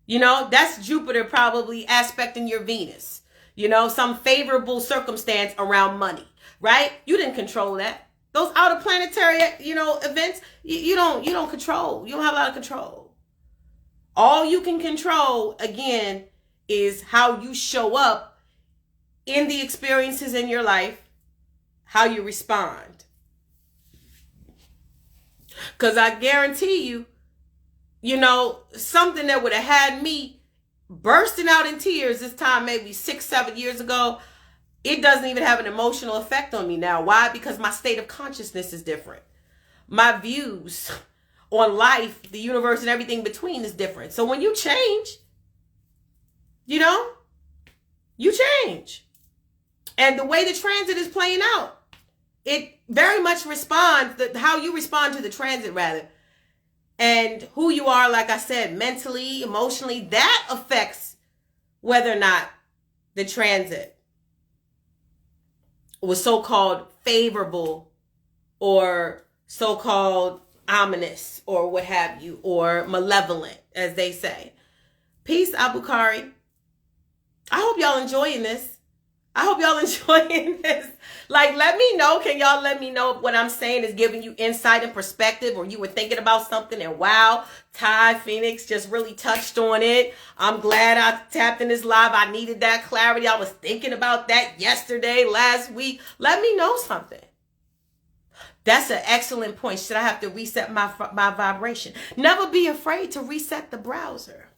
S1: You know, that's Jupiter probably aspecting your Venus. You know, some favorable circumstance around money, right? You didn't control that. Those outer planetary, you know, events, you don't control. You don't have a lot of control. All you can control, again, is how you show up in the experiences in your life, how you respond. Because I guarantee you, you know, something that would have had me bursting out in tears this time, maybe 6-7 years ago, it doesn't even have an emotional effect on me now. Why? Because my state of consciousness is different. My views on life, the universe, and everything between is different. So when you change, you change. And the way the transit is playing out, it very much responds, how you respond to the transit rather. And who you are, like I said, mentally, emotionally, that affects whether or not the transit was so-called favorable or so-called ominous or what have you, or malevolent, as they say. Peace, Abukari. I hope y'all enjoying this. Like, let me know. Can y'all let me know if what I'm saying is giving you insight and perspective, or you were thinking about something and wow, Tiye Phoenix just really touched on it. I'm glad I tapped in this live. I needed that clarity. I was thinking about that yesterday, last week. Let me know something. That's an excellent point. Should I have to reset my vibration? Never be afraid to reset the browser.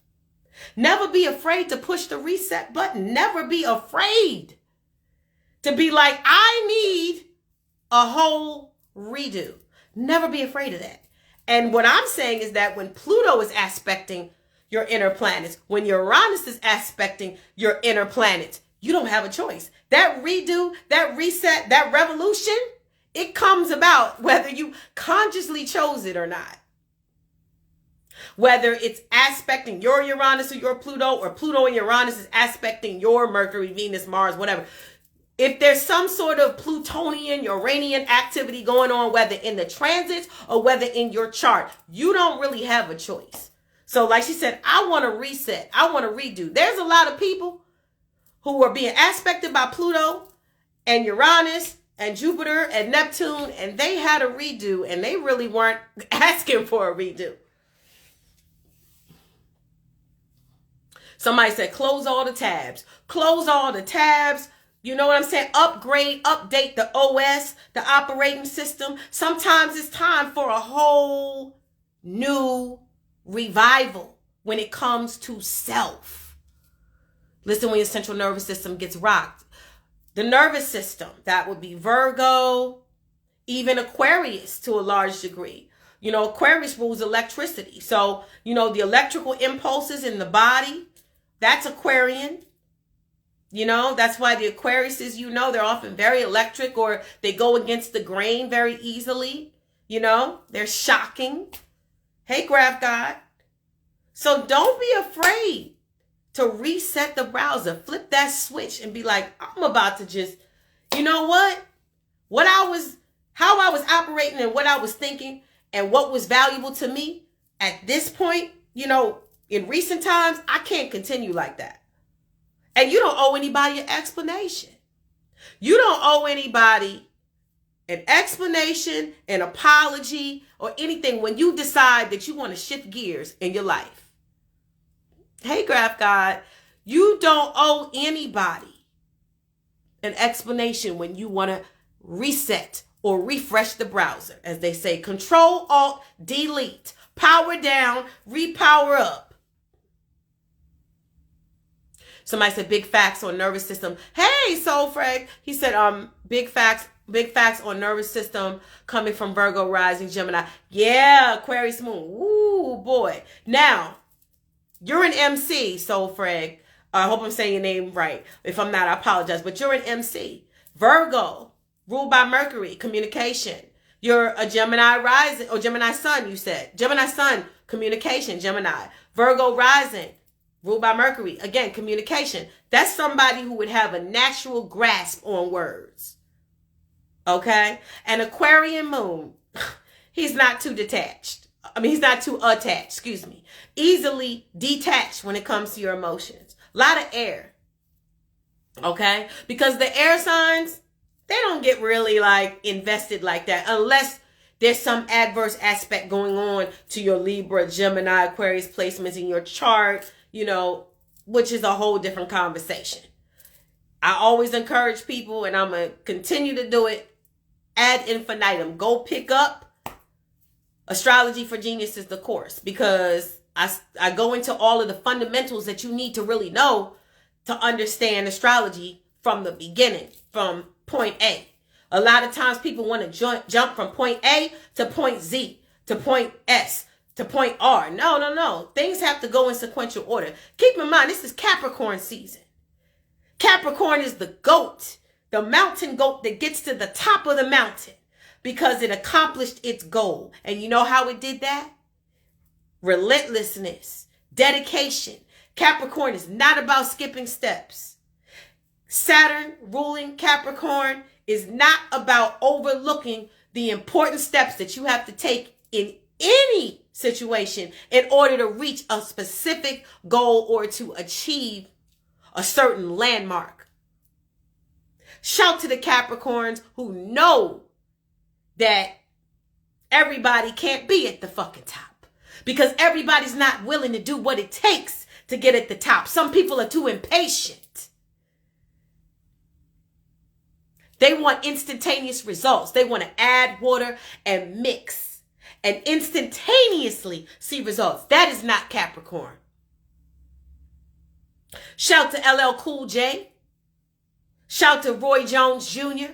S1: Never be afraid to push the reset button. Never be afraid to be like, I need a whole redo. Never be afraid of that. And what I'm saying is that when Pluto is aspecting your inner planets, when Uranus is aspecting your inner planets, you don't have a choice. That redo, that reset, that revolution, it comes about whether you consciously chose it or not. Whether it's aspecting your Uranus or your Pluto, or Pluto and Uranus is aspecting your Mercury, Venus, Mars, whatever. If there's some sort of Plutonian, Uranian activity going on, whether in the transits or whether in your chart, you don't really have a choice. So like she said, I want to reset. I want to redo. There's a lot of people who are being aspected by Pluto and Uranus and Jupiter and Neptune, and they had a redo and they really weren't asking for a redo. Somebody said, close all the tabs. Close all the tabs. You know what I'm saying? Upgrade, update the OS, the operating system. Sometimes it's time for a whole new revival when it comes to self. Listen, when your central nervous system gets rocked. The nervous system, that would be Virgo, even Aquarius to a large degree. You know, Aquarius rules electricity. So, you know, the electrical impulses in the body, that's Aquarian. You know, that's why the Aquariuses, you know, they're often very electric, or they go against the grain very easily. You know, they're shocking. Hey, Graph God. So don't be afraid to reset the browser. Flip that switch and be like, I'm about to just, you know what? How I was operating and what I was thinking and what was valuable to me at this point, you know, in recent times, I can't continue like that. And you don't owe anybody an explanation. You don't owe anybody an explanation, an apology, or anything when you decide that you want to shift gears in your life. Hey, Graph God, you don't owe anybody an explanation when you want to reset or refresh the browser. As they say, Control, Alt, Delete, power down, repower up. Somebody said big facts on nervous system. Hey, Soul Frag. He said, big facts on nervous system coming from Virgo rising Gemini. Yeah, Aquarius moon. Ooh, boy. Now, you're an MC, Soul Frag. I hope I'm saying your name right. If I'm not, I apologize. But you're an MC. Virgo, ruled by Mercury, communication. You're a Gemini rising, or Gemini sun, you said. Gemini sun, communication, Gemini. Virgo rising, ruled by Mercury. Again, communication. That's somebody who would have a natural grasp on words. Okay? An Aquarian moon, he's not too detached. He's not too attached, excuse me. Easily detached when it comes to your emotions. A lot of air. Okay? Because the air signs, they don't get really like invested like that unless there's some adverse aspect going on to your Libra, Gemini, Aquarius placements in your chart, you know, which is a whole different conversation. I always encourage people, and I'm going to continue to do it, ad infinitum. Go pick up Astrology for Geniuses, the course, because I go into all of the fundamentals that you need to really know to understand astrology from the beginning, from point A. A lot of times people want to jump from point A to point Z to point S to point R. No. Things have to go in sequential order. Keep in mind, this is Capricorn season. Capricorn is the goat, the mountain goat that gets to the top of the mountain because it accomplished its goal. And you know how it did that? Relentlessness, dedication. Capricorn is not about skipping steps. Saturn ruling Capricorn is not about overlooking the important steps that you have to take in any situation in order to reach a specific goal or to achieve a certain landmark. Shout to the Capricorns who know that everybody can't be at the fucking top because everybody's not willing to do what it takes to get at the top. Some people are too impatient. They want instantaneous results. They want to add water and mix and instantaneously see results. That is not Capricorn. Shout to LL Cool J. Shout to Roy Jones Jr.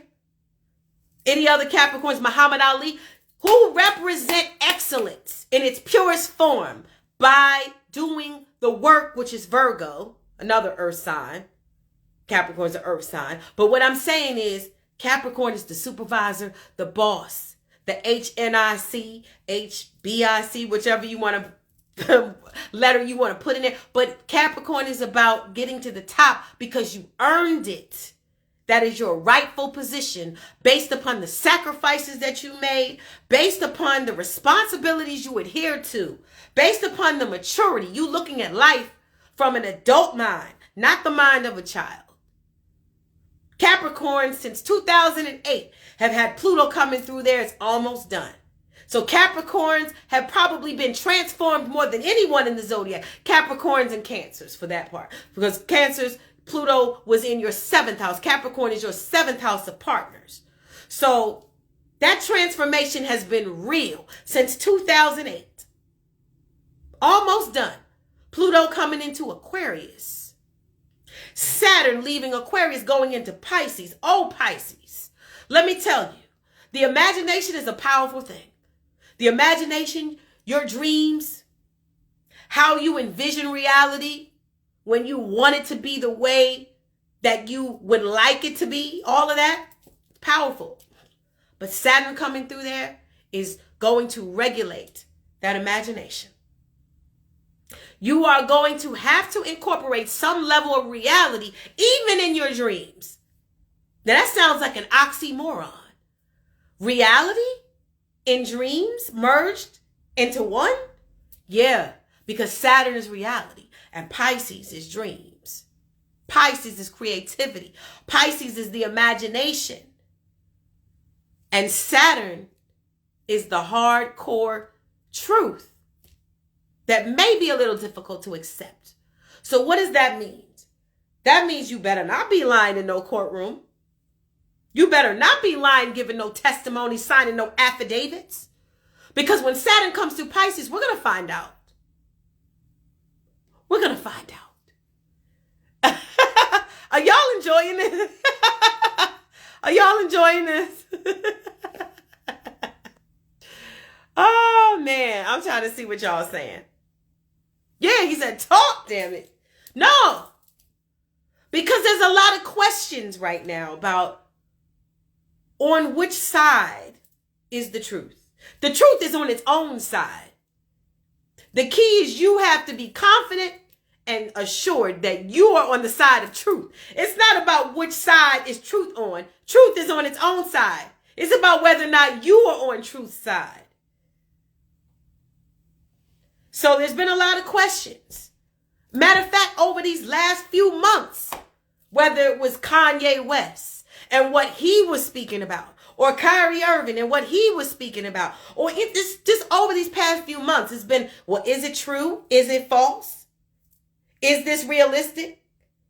S1: Any other Capricorns, Muhammad Ali, who represent excellence in its purest form by doing the work, which is Virgo, another earth sign. Capricorn's an earth sign. But what I'm saying is Capricorn is the supervisor, the boss, the HNIC, HBIC, whichever you want to letter you want to put in there. But Capricorn is about getting to the top because you earned it. That is your rightful position based upon the sacrifices that you made, based upon the responsibilities you adhere to, based upon the maturity. You looking at life from an adult mind, not the mind of a child. Capricorn since 2008 have had Pluto coming through there. It's almost done. So Capricorns have probably been transformed more than anyone in the zodiac. Capricorns and Cancers for that part. Because Cancers, Pluto was in your 7th house. Capricorn is your 7th house of partners. So that transformation has been real since 2008. Almost done. Pluto coming into Aquarius. Saturn leaving Aquarius going into Pisces. Oh, Pisces. Let me tell you, the imagination is a powerful thing. The imagination, your dreams, how you envision reality when you want it to be the way that you would like it to be, all of that, powerful. But Saturn coming through there is going to regulate that imagination. You are going to have to incorporate some level of reality, even in your dreams. Now that sounds like an oxymoron. Reality and dreams merged into one? Yeah, because Saturn is reality and Pisces is dreams. Pisces is creativity. Pisces is the imagination. And Saturn is the hardcore truth that may be a little difficult to accept. So what does that mean? That means you better not be lying in no courtroom. You better not be lying, giving no testimony, signing no affidavits. Because when Saturn comes through Pisces, we're going to find out. We're going to find out. Are y'all enjoying this? Are y'all enjoying this? Oh, man. I'm trying to see what y'all saying. Yeah, he said, talk, damn it. No. Because there's a lot of questions right now about on which side is the truth. The truth is on its own side. The key is you have to be confident and assured that you are on the side of truth. It's not about which side is truth on. Truth is on its own side. It's about whether or not you are on truth's side. So there's been a lot of questions. Matter of fact, over these last few months, whether it was Kanye West and what he was speaking about, or Kyrie Irving and what he was speaking about, or if this just over these past few months, it's been, well, is it true? Is it false? Is this realistic?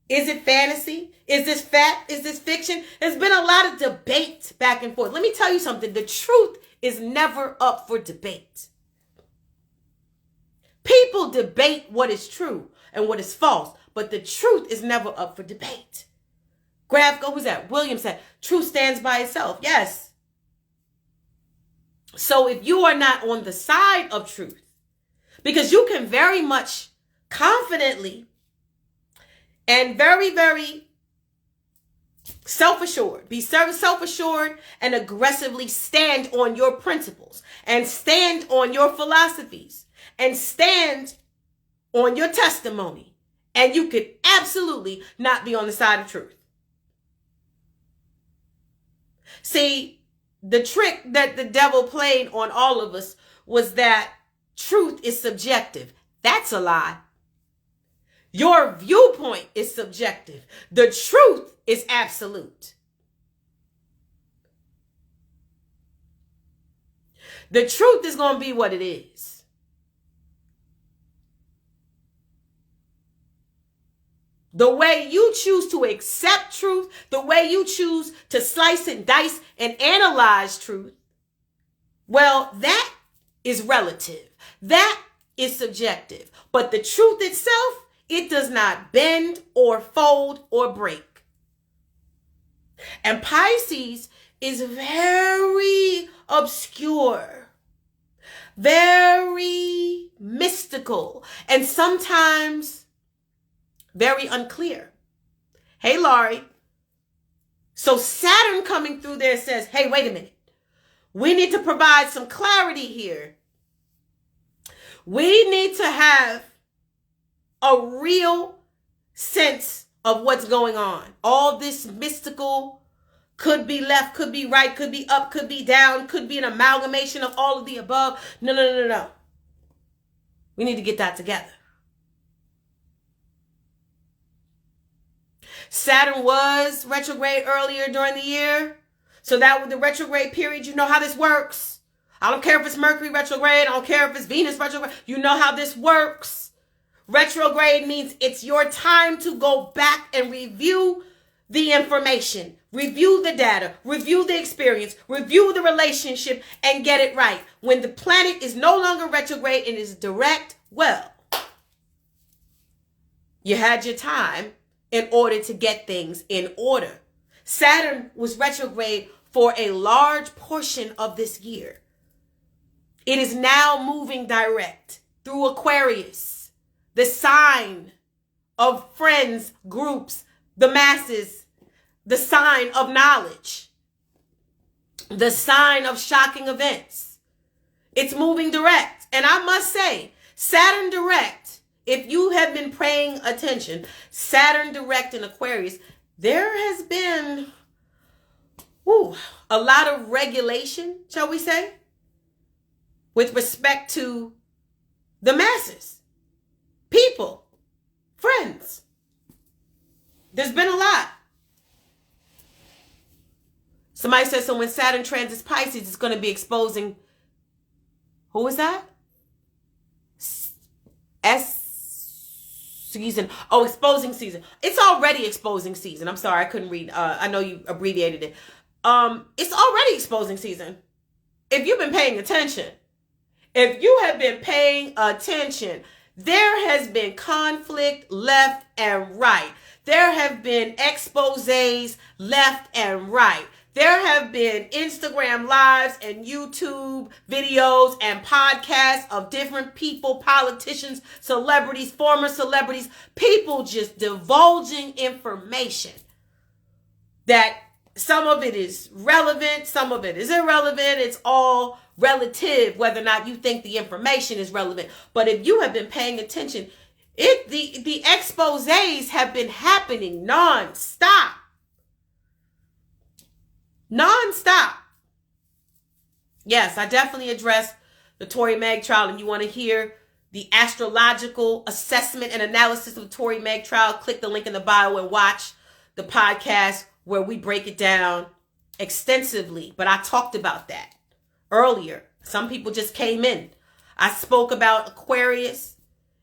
S1: Is it fantasy? Is this fact? Is this fiction? There's been a lot of debate back and forth. Let me tell you something. The truth is never up for debate. People debate what is true and what is false, but the truth is never up for debate. Who's that? William said, truth stands by itself. Yes. So if you are not on the side of truth, because you can very much confidently and very, very self-assured, be self-assured and aggressively stand on your principles and stand on your philosophies and stand on your testimony. And you could absolutely not be on the side of truth. See, the trick that the devil played on all of us was that truth is subjective. That's a lie. Your viewpoint is subjective. The truth is absolute. The truth is going to be what it is. The way you choose to accept truth, the way you choose to slice and dice and analyze truth, well, that is relative. That is subjective. But the truth itself, it does not bend or fold or break. And Pisces is very obscure, very mystical, and sometimes very unclear. Hey, Laurie. So Saturn coming through there says, hey, wait a minute. We need to provide some clarity here. We need to have a real sense of what's going on. All this mystical could be left, could be right, could be up, could be down, could be an amalgamation of all of the above. No. We need to get that together. Saturn was retrograde earlier during the year. So that with the retrograde period, you know how this works. I don't care if it's Mercury retrograde. I don't care if it's Venus retrograde. You know how this works. Retrograde means it's your time to go back and review the information, review the data, review the experience, review the relationship, and get it right. When the planet is no longer retrograde and is direct, well, you had your time in order to get things in order. Saturn was retrograde for a large portion of this year. It is now moving direct through Aquarius, the sign of friends, groups, the masses, the sign of knowledge, the sign of shocking events. It's moving direct. And I must say, Saturn direct, if you have been paying attention, Saturn direct in Aquarius, there has been a lot of regulation, shall we say, with respect to the masses, people, friends. There's been a lot. Somebody said, so when Saturn transits Pisces, it's going to be exposing, who is that? Season. Oh, exposing season. It's already exposing season. I'm sorry, I couldn't read. I know you abbreviated it. It's already exposing season. If you've been paying attention, if you have been paying attention, there has been conflict left and right. There have been exposés left and right. There have been Instagram lives and YouTube videos and podcasts of different people, politicians, celebrities, former celebrities, people just divulging information that some of it is relevant, some of it is irrelevant. It's all relative whether or not you think the information is relevant. But if you have been paying attention, the exposés have been happening non-stop. Non-stop. Yes, I definitely addressed the Tory Meg trial. And you want to hear the astrological assessment and analysis of the Tory Meg trial, click the link in the bio and watch the podcast where we break it down extensively. But I talked about that earlier. Some people just came in. I spoke about Aquarius,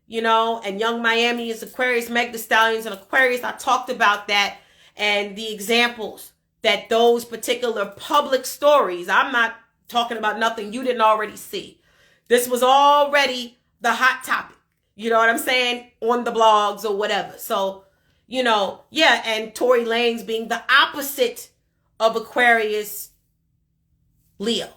S1: and Young Miami is Aquarius, Meg Thee Stallion's an Aquarius. I talked about that and the examples that those particular public stories, I'm not talking about nothing you didn't already see. This was already the hot topic. You know what I'm saying? On the blogs or whatever. So, yeah, and Tory Lanez being the opposite of Aquarius, Leo.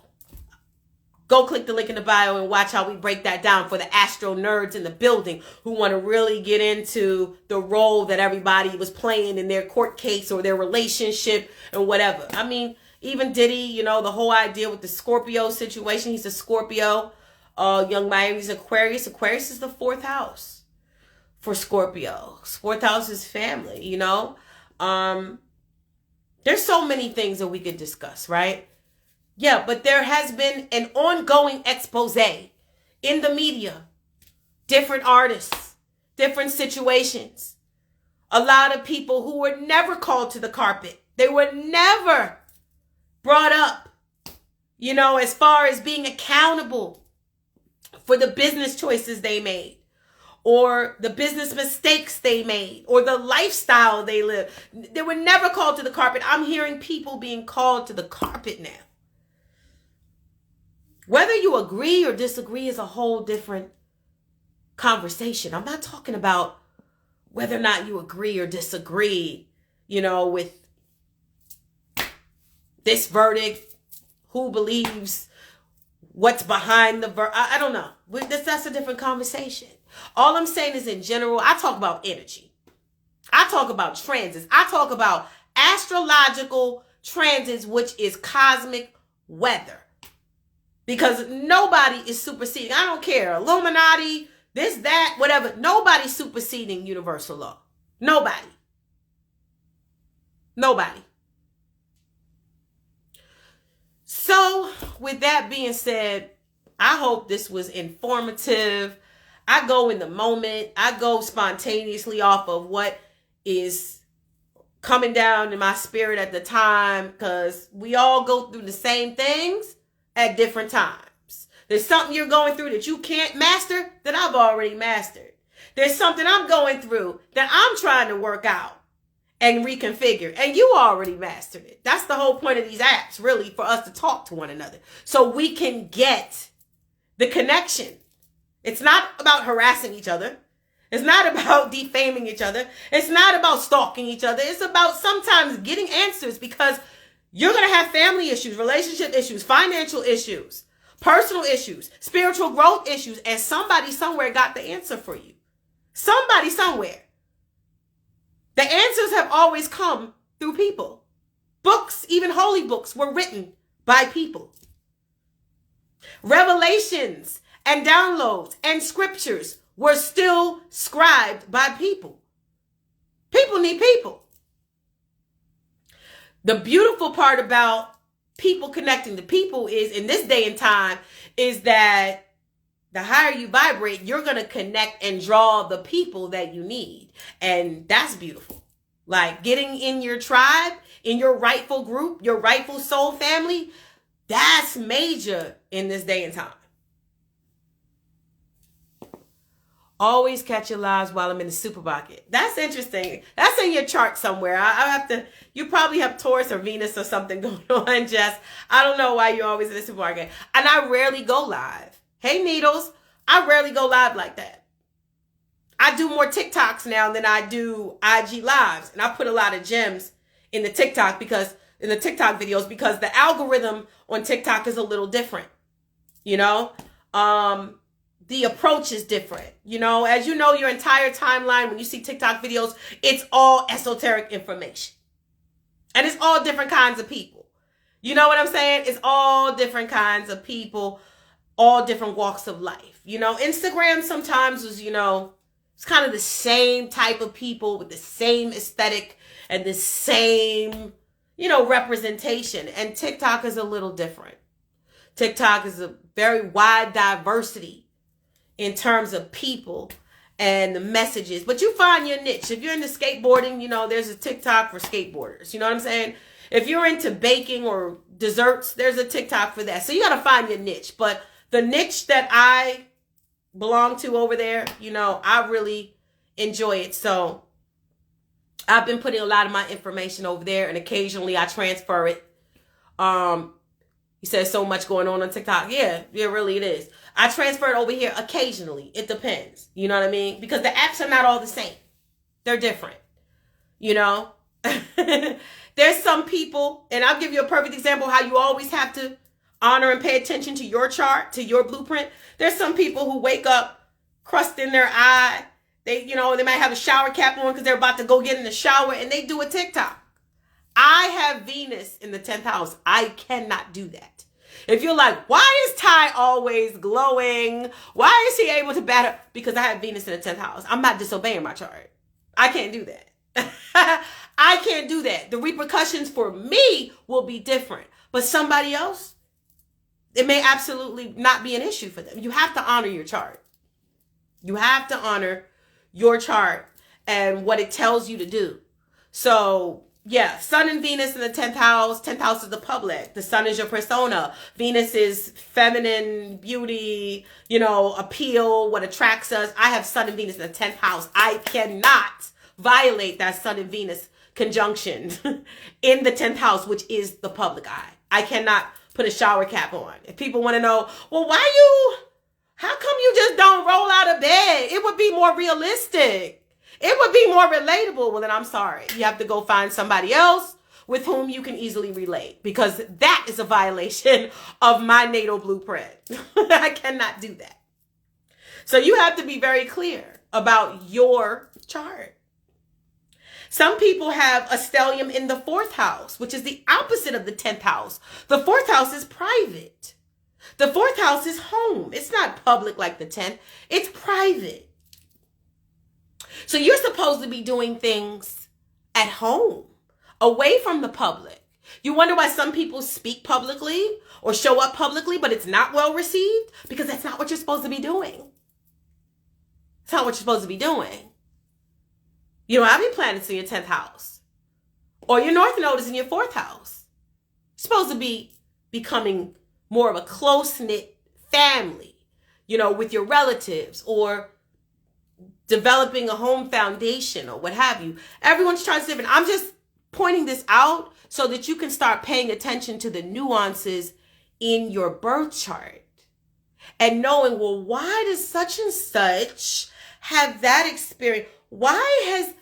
S1: Go click the link in the bio and watch how we break that down for the astro nerds in the building who want to really get into the role that everybody was playing in their court case or their relationship and whatever. I mean, even Diddy, the whole idea with the Scorpio situation. He's a Scorpio. Young Miami's Aquarius. Aquarius is the 4th house for Scorpio. 4th house is family, There's so many things that we could discuss, right? Yeah, but there has been an ongoing expose in the media. Different artists, different situations. A lot of people who were never called to the carpet. They were never brought up, as far as being accountable for the business choices they made, or the business mistakes they made, or the lifestyle they lived. They were never called to the carpet. I'm hearing people being called to the carpet now. Whether you agree or disagree is a whole different conversation. I'm not talking about whether or not you agree or disagree, with this verdict, who believes what's behind the verdict. I don't know. That's a different conversation. All I'm saying is, in general, I talk about energy. I talk about transits. I talk about astrological transits, which is cosmic weather. Because nobody is superseding. I don't care. Illuminati, this, that, whatever. Nobody's superseding universal law. Nobody. So, with that being said, I hope this was informative. I go in the moment. I go spontaneously off of what is coming down in my spirit at the time, because we all go through the same things at different times. There's something you're going through that you can't master that I've already mastered. There's something I'm going through that I'm trying to work out and reconfigure, and you already mastered it. That's the whole point of these apps, really, for us to talk to one another so we can get the connection. It's not about harassing each other. It's not about defaming each other. It's not about stalking each other. It's about sometimes getting answers, because you're going to have family issues, relationship issues, financial issues, personal issues, spiritual growth issues, and somebody somewhere got the answer for you. Somebody somewhere. The answers have always come through people. Books, even holy books, were written by people. Revelations and downloads and scriptures were still scribed by people. People need people. The beautiful part about people connecting to people is, in this day and time, is that the higher you vibrate, you're going to connect and draw the people that you need. And that's beautiful. Like getting in your tribe, in your rightful group, your rightful soul family, that's major in this day and time. Always catch your lives while I'm in the supermarket. That's interesting. That's in your chart somewhere. I have to, you probably have Taurus or Venus or something going on, Jess. I don't know why you're always in the supermarket. And I rarely go live. Hey, Needles. I rarely go live like that. I do more TikToks now than I do IG lives. And I put a lot of gems in the TikTok videos, because the algorithm on TikTok is a little different. The approach is different. As you know, your entire timeline, when you see TikTok videos, it's all esoteric information. And it's all different kinds of people. You know what I'm saying? It's all different kinds of people, all different walks of life. Instagram sometimes is, it's kind of the same type of people with the same aesthetic and the same, representation. And TikTok is a little different. TikTok is a very wide diversity in terms of people and the messages. But you find your niche. If you're into skateboarding, there's a TikTok for skateboarders. You know what I'm saying? If you're into baking or desserts, there's a TikTok for that. So you got to find your niche. But the niche that I belong to over there, I really enjoy it. So I've been putting a lot of my information over there, and occasionally I transfer it. He says so much going on TikTok. Yeah, really it is. I transfer it over here occasionally. It depends. You know what I mean? Because the apps are not all the same. They're different. You know? There's some people, and I'll give you a perfect example how you always have to honor and pay attention to your chart, to your blueprint. There's some people who wake up, crust in their eye. They might have a shower cap on because they're about to go get in the shower, and they do a TikTok. I have Venus in the 10th house. I cannot do that. If you're like, why is Tiye always glowing? Why is he able to battle? Because I have Venus in the 10th house. I'm not disobeying my chart. I can't do that. I can't do that. The repercussions for me will be different. But somebody else, it may absolutely not be an issue for them. You have to honor your chart. You have to honor your chart and what it tells you to do. So, yeah, Sun and Venus in the 10th house. 10th house is the public. The Sun is your persona. Venus is feminine, beauty, appeal, what attracts us. I have Sun and Venus in the 10th house. I cannot violate that Sun and Venus conjunction in the 10th house, which is the public eye. I cannot put a shower cap on. If people want to know, well, how come you just don't roll out of bed? It would be more realistic. It would be more relatable. Well, then I'm sorry. You have to go find somebody else with whom you can easily relate, because that is a violation of my natal blueprint. I cannot do that. So you have to be very clear about your chart. Some people have a stellium in the 4th house, which is the opposite of the 10th house. The 4th house is private. The 4th house is home. It's not public like the 10th. It's private. So you're supposed to be doing things at home, away from the public. You wonder why some people speak publicly or show up publicly, but it's not well received? Because that's not what you're supposed to be doing. It's not what you're supposed to be doing. You don't have any planets in your 10th house. Or your North Node is in your 4th house. You're supposed to be becoming more of a close-knit family, with your relatives, or developing a home foundation or what have you. Everyone's chart's different. I'm just pointing this out so that you can start paying attention to the nuances in your birth chart and knowing, well, why does such and such have that experience? Why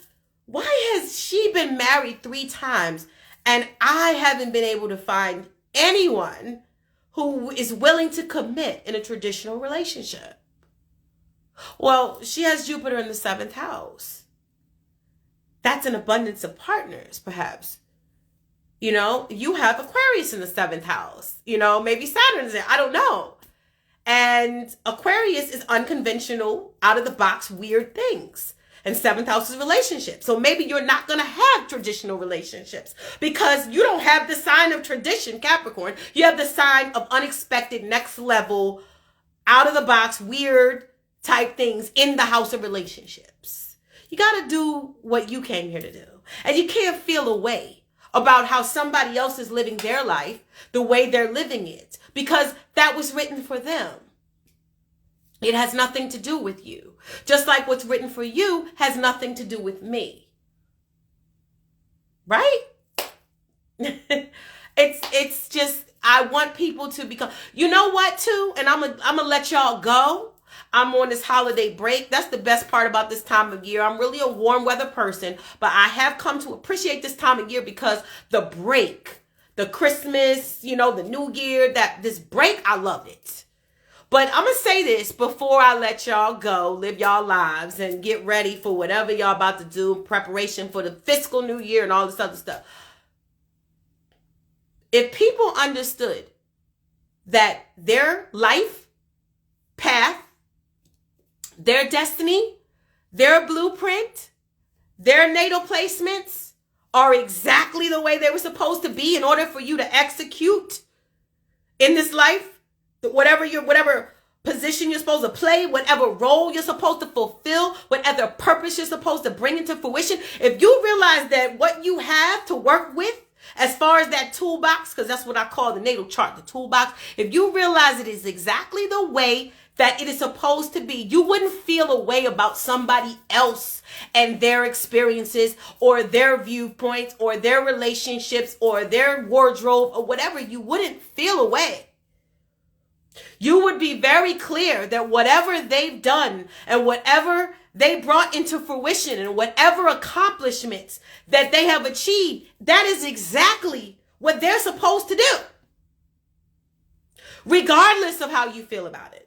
S1: has she been married 3 times and I haven't been able to find anyone who is willing to commit in a traditional relationship? Well, she has Jupiter in the 7th house. That's an abundance of partners, perhaps. You have Aquarius in the 7th house. Maybe Saturn's there. I don't know. And Aquarius is unconventional, out of the box, weird things. And 7th house is relationships. So maybe you're not going to have traditional relationships because you don't have the sign of tradition, Capricorn. You have the sign of unexpected, next level, out of the box, weird type things in the house of relationships. You got to do what you came here to do. And you can't feel a way about how somebody else is living their life the way they're living it, because that was written for them. It has nothing to do with you. Just like what's written for you has nothing to do with me. Right? It's just, I want people to become, you know what too? And I'm gonna let y'all go. I'm on this holiday break. That's the best part about this time of year. I'm really a warm weather person, but I have come to appreciate this time of year because the break, the Christmas, the New Year, this break, I love it. But I'm going to say this before I let y'all go, live y'all lives and get ready for whatever y'all about to do, preparation for the fiscal new year and all this other stuff. If people understood that their life path, their destiny, their blueprint, their natal placements are exactly the way they were supposed to be in order for you to execute in this life, whatever position you're supposed to play, whatever role you're supposed to fulfill, whatever purpose you're supposed to bring into fruition, if you realize that what you have to work with as far as that toolbox, because that's what I call the natal chart, the toolbox, if you realize it is exactly the way that it is supposed to be. You wouldn't feel a way about somebody else and their experiences or their viewpoints or their relationships or their wardrobe or whatever. You wouldn't feel a way. You would be very clear that whatever they've done and whatever they brought into fruition and whatever accomplishments that they have achieved, that is exactly what they're supposed to do, regardless of how you feel about it.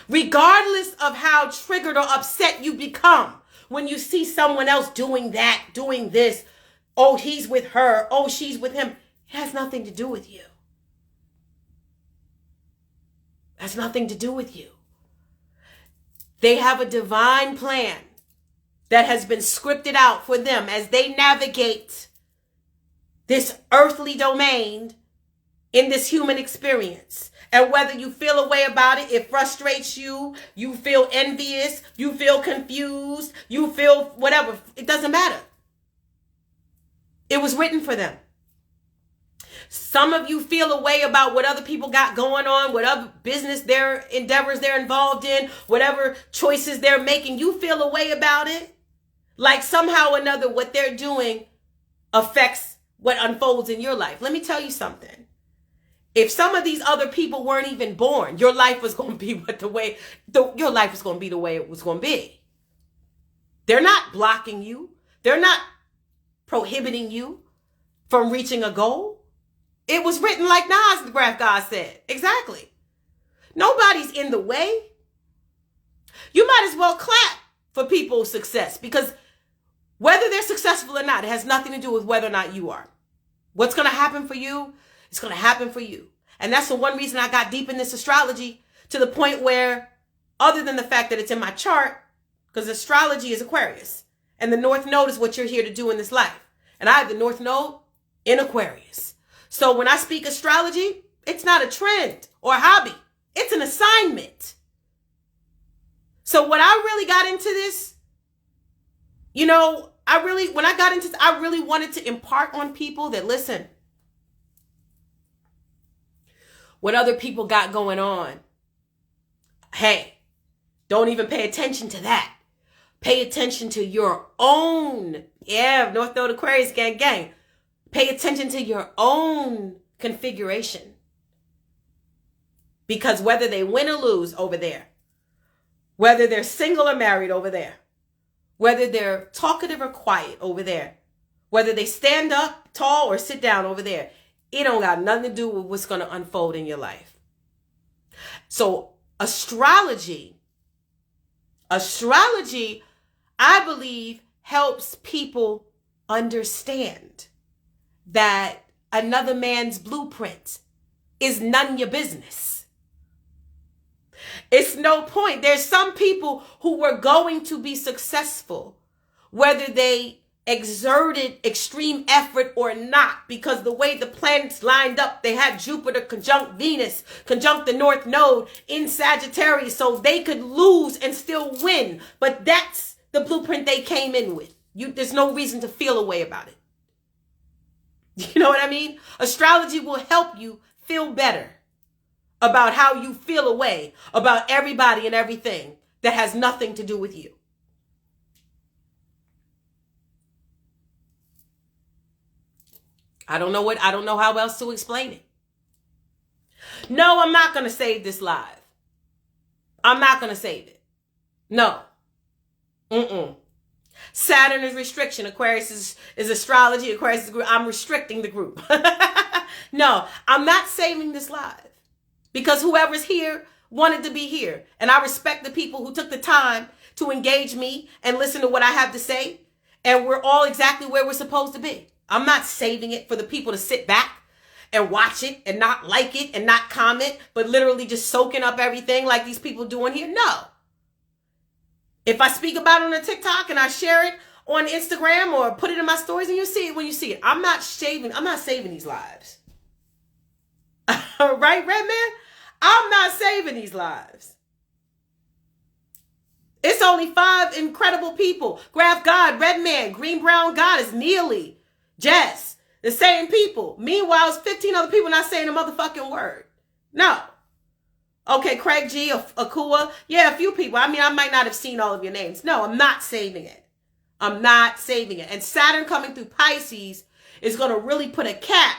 S1: Regardless of how triggered or upset you become when you see someone else doing that, doing this. Oh, he's with her. Oh, she's with him. It has nothing to do with you. It has nothing to do with you. They have a divine plan that has been scripted out for them as they navigate this earthly domain in this human experience. And whether you feel a way about it, it frustrates you, you feel envious, you feel confused, you feel whatever, it doesn't matter. It was written for them. Some of you feel a way about what other people got going on, whatever business endeavors they're involved in, whatever choices they're making, you feel a way about it. Like somehow or another, what they're doing affects what unfolds in your life. Let me tell you something. If some of these other people weren't even born, your life was going to be your life was going to be the way it was going to be. They're not blocking you. They're not prohibiting you from reaching a goal. It was written like Nas, the Graph God said. Exactly. Nobody's in the way. You might as well clap for people's success, because whether they're successful or not, it has nothing to do with whether or not you are. What's going to happen for you, it's going to happen for you. And that's the one reason I got deep in this astrology, to the point where, other than the fact that it's in my chart, because astrology is Aquarius, and the North Node is what you're here to do in this life. And I have the North Node in Aquarius. So when I speak astrology, it's not a trend or a hobby. It's an assignment. So when I really got into this, when I got into this, I really wanted to impart on people that, listen, what other people got going on, hey, don't even pay attention to that. Pay attention to your own. Yeah, North Node Aquarius gang gang. Pay attention to your own configuration. Because whether they win or lose over there, whether they're single or married over there, whether they're talkative or quiet over there, whether they stand up tall or sit down over there, it don't got nothing to do with what's going to unfold in your life. So astrology, I believe, helps people understand that another man's blueprint is none your business. It's no point. There's some people who were going to be successful, whether they exerted extreme effort or not, because the way the planets lined up, they had Jupiter conjunct Venus, conjunct the North Node in Sagittarius, so they could lose and still win. But that's the blueprint they came in with. There's no reason to feel a way about it. You know what I mean? Astrology will help you feel better about how you feel a way about everybody and everything that has nothing to do with you. I don't know how else to explain it. No, I'm not going to save this live. I'm not going to save it. No. Saturn is restriction. Aquarius is astrology. Aquarius is group. I'm restricting the group. No, I'm not saving this live, because whoever's here wanted to be here. And I respect the people who took the time to engage me and listen to what I have to say. And we're all exactly where we're supposed to be. I'm not saving it for the people to sit back and watch it and not like it and not comment, but literally just soaking up everything like these people doing here. No. If I speak about it on a TikTok and I share it on Instagram or put it in my stories, and you see it when you see it, I'm not saving these lives. Right, Redman? I'm not saving these lives. It's only 5 incredible people. Graph God, Redman, Green Brown Goddess, Neely, Jess, the same people. Meanwhile, it's 15 other people not saying a motherfucking word. No. Okay, Craig G, Akua. Yeah, a few people. I mean, I might not have seen all of your names. No, I'm not saving it. I'm not saving it. And Saturn coming through Pisces is going to really put a cap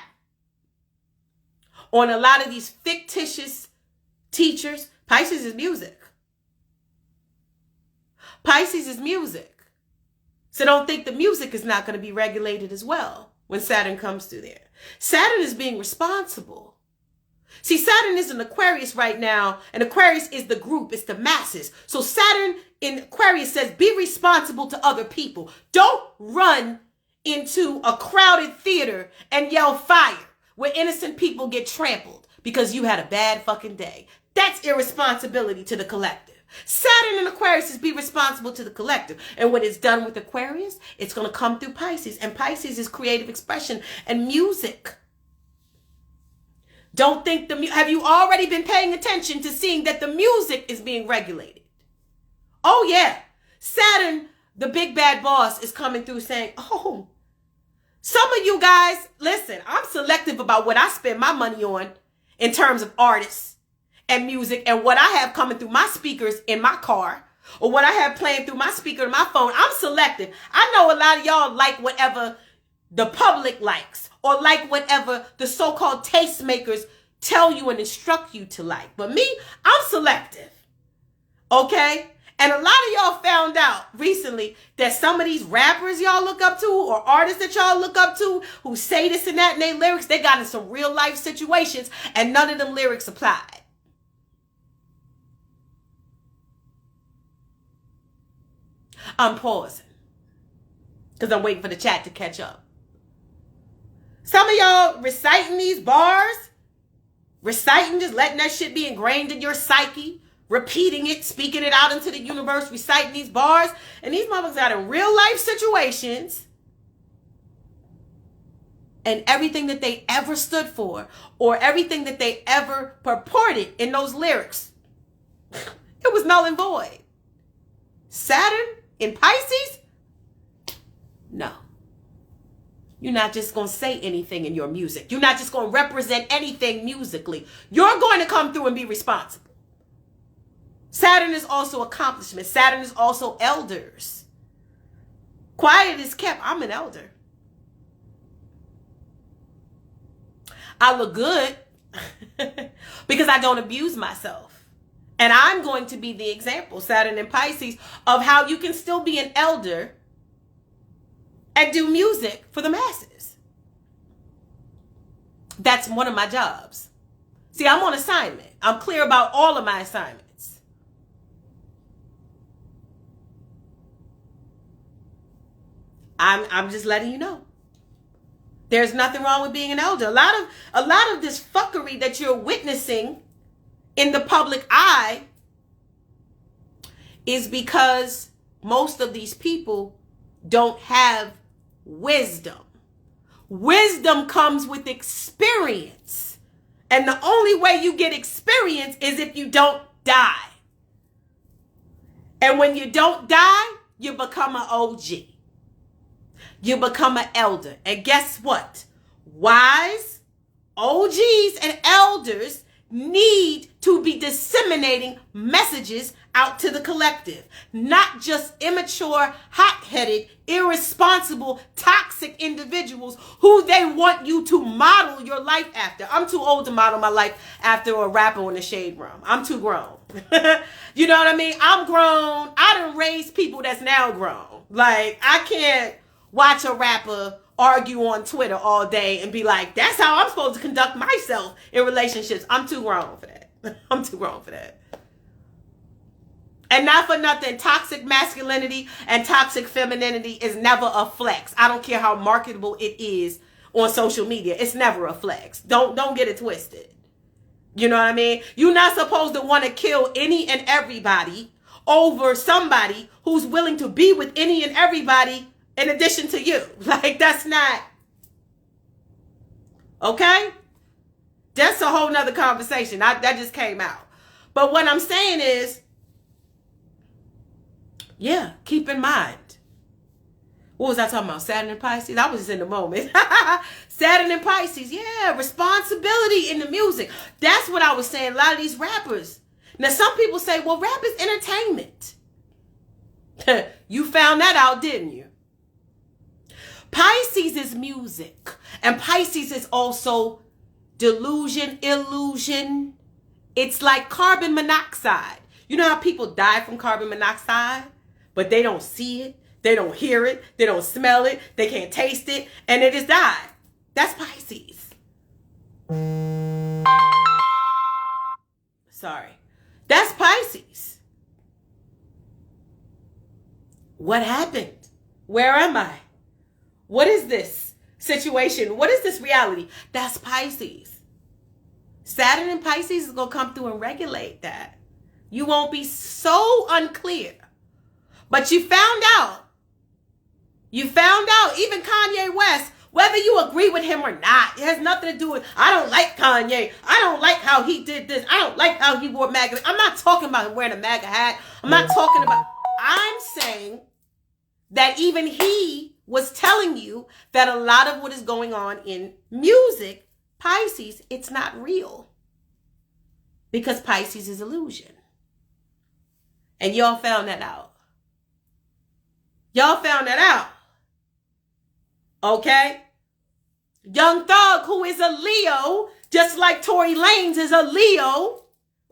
S1: on a lot of these fictitious teachers. Pisces is music. Pisces is music. So don't think the music is not going to be regulated as well when Saturn comes through there. Saturn is being responsible. See, Saturn is in Aquarius right now, and Aquarius is the group, it's the masses. So Saturn in Aquarius says, be responsible to other people. Don't run into a crowded theater and yell fire where innocent people get trampled because you had a bad fucking day. That's irresponsibility to the collective. Saturn in Aquarius is be responsible to the collective. And when it's done with Aquarius, it's going to come through Pisces. And Pisces is creative expression and music. Don't think have you already been paying attention to seeing that the music is being regulated? Oh yeah. Saturn, the big bad boss, is coming through saying, oh, some of you guys, listen, I'm selective about what I spend my money on in terms of artists and music and what I have coming through my speakers in my car or what I have playing through my speaker in my phone. I'm selective. I know a lot of y'all like whatever the public likes or like whatever the so-called tastemakers tell you and instruct you to like. But me, I'm selective. Okay? And a lot of y'all found out recently that some of these rappers y'all look up to or artists that y'all look up to who say this and that in their lyrics, they got in some real life situations and none of them lyrics applied. I'm pausing because I'm waiting for the chat to catch up. Some of y'all reciting these bars, reciting, just letting that shit be ingrained in your psyche, repeating it, speaking it out into the universe, reciting these bars. And these motherfuckers out in real life situations. And everything that they ever stood for or everything that they ever purported in those lyrics, it was null and void. Saturn in Pisces? No. You're not just going to say anything in your music. You're not just going to represent anything musically. You're going to come through and be responsible. Saturn is also accomplishment. Saturn is also elders. Quiet is kept. I'm an elder. I look good because I don't abuse myself. And I'm going to be the example, Saturn and Pisces, of how you can still be an elder and do music for the masses. That's one of my jobs. See, I'm on assignment. I'm clear about all of my assignments. I'm just letting you know. There's nothing wrong with being an elder. A lot of this fuckery that you're witnessing in the public eye is because most of these people don't have wisdom. Wisdom comes with experience. And the only way you get experience is if you don't die. And when you don't die, you become an OG. You become an elder. And guess what? Wise OGs and elders need to be disseminating messages out to the collective, not just immature, hot-headed, irresponsible, toxic individuals who they want you to model your life after. I'm too old to model my life after a rapper in the shade room. I'm too grown. You know what I mean? I'm grown. I done raised people that's now grown. Like, I can't watch a rapper argue on Twitter all day and be like, that's how I'm supposed to conduct myself in relationships. I'm too grown for that. I'm too grown for that. And not for nothing, toxic masculinity and toxic femininity is never a flex. I don't care how marketable it is on social media. It's never a flex. Don't get it twisted. You know what I mean? You're not supposed to want to kill any and everybody over somebody who's willing to be with any and everybody in addition to you. Like, that's not okay. That's a whole nother conversation. That just came out. But what I'm saying is, yeah, keep in mind, What was I talking about? Saturn and Pisces? I was just in the moment. Saturn and Pisces. Yeah, responsibility in the music. That's what I was saying. A lot of these rappers. Now, some people say, well, rap is entertainment. You found that out, didn't you? Pisces is music. And Pisces is also delusion, illusion. It's like carbon monoxide. You know how people die from carbon monoxide? But they don't see it. They don't hear it. They don't smell it. They can't taste it. And they just die. That's Pisces. Sorry. That's Pisces. What happened? Where am I? What is this situation? What is this reality? That's Pisces. Saturn and Pisces is going to come through and regulate that. You won't be so unclear. But you found out. You found out, even Kanye West, whether you agree with him or not, it has nothing to do with, I don't like Kanye. I don't like how he did this. I don't like how he wore MAGA. I'm not talking about him wearing a MAGA hat. I'm saying that even he was telling you that a lot of what is going on in music, Pisces, it's not real. Because Pisces is illusion. And y'all found that out. Y'all found that out. Okay? Young Thug, who is a Leo, just like Tory Lanez is a Leo.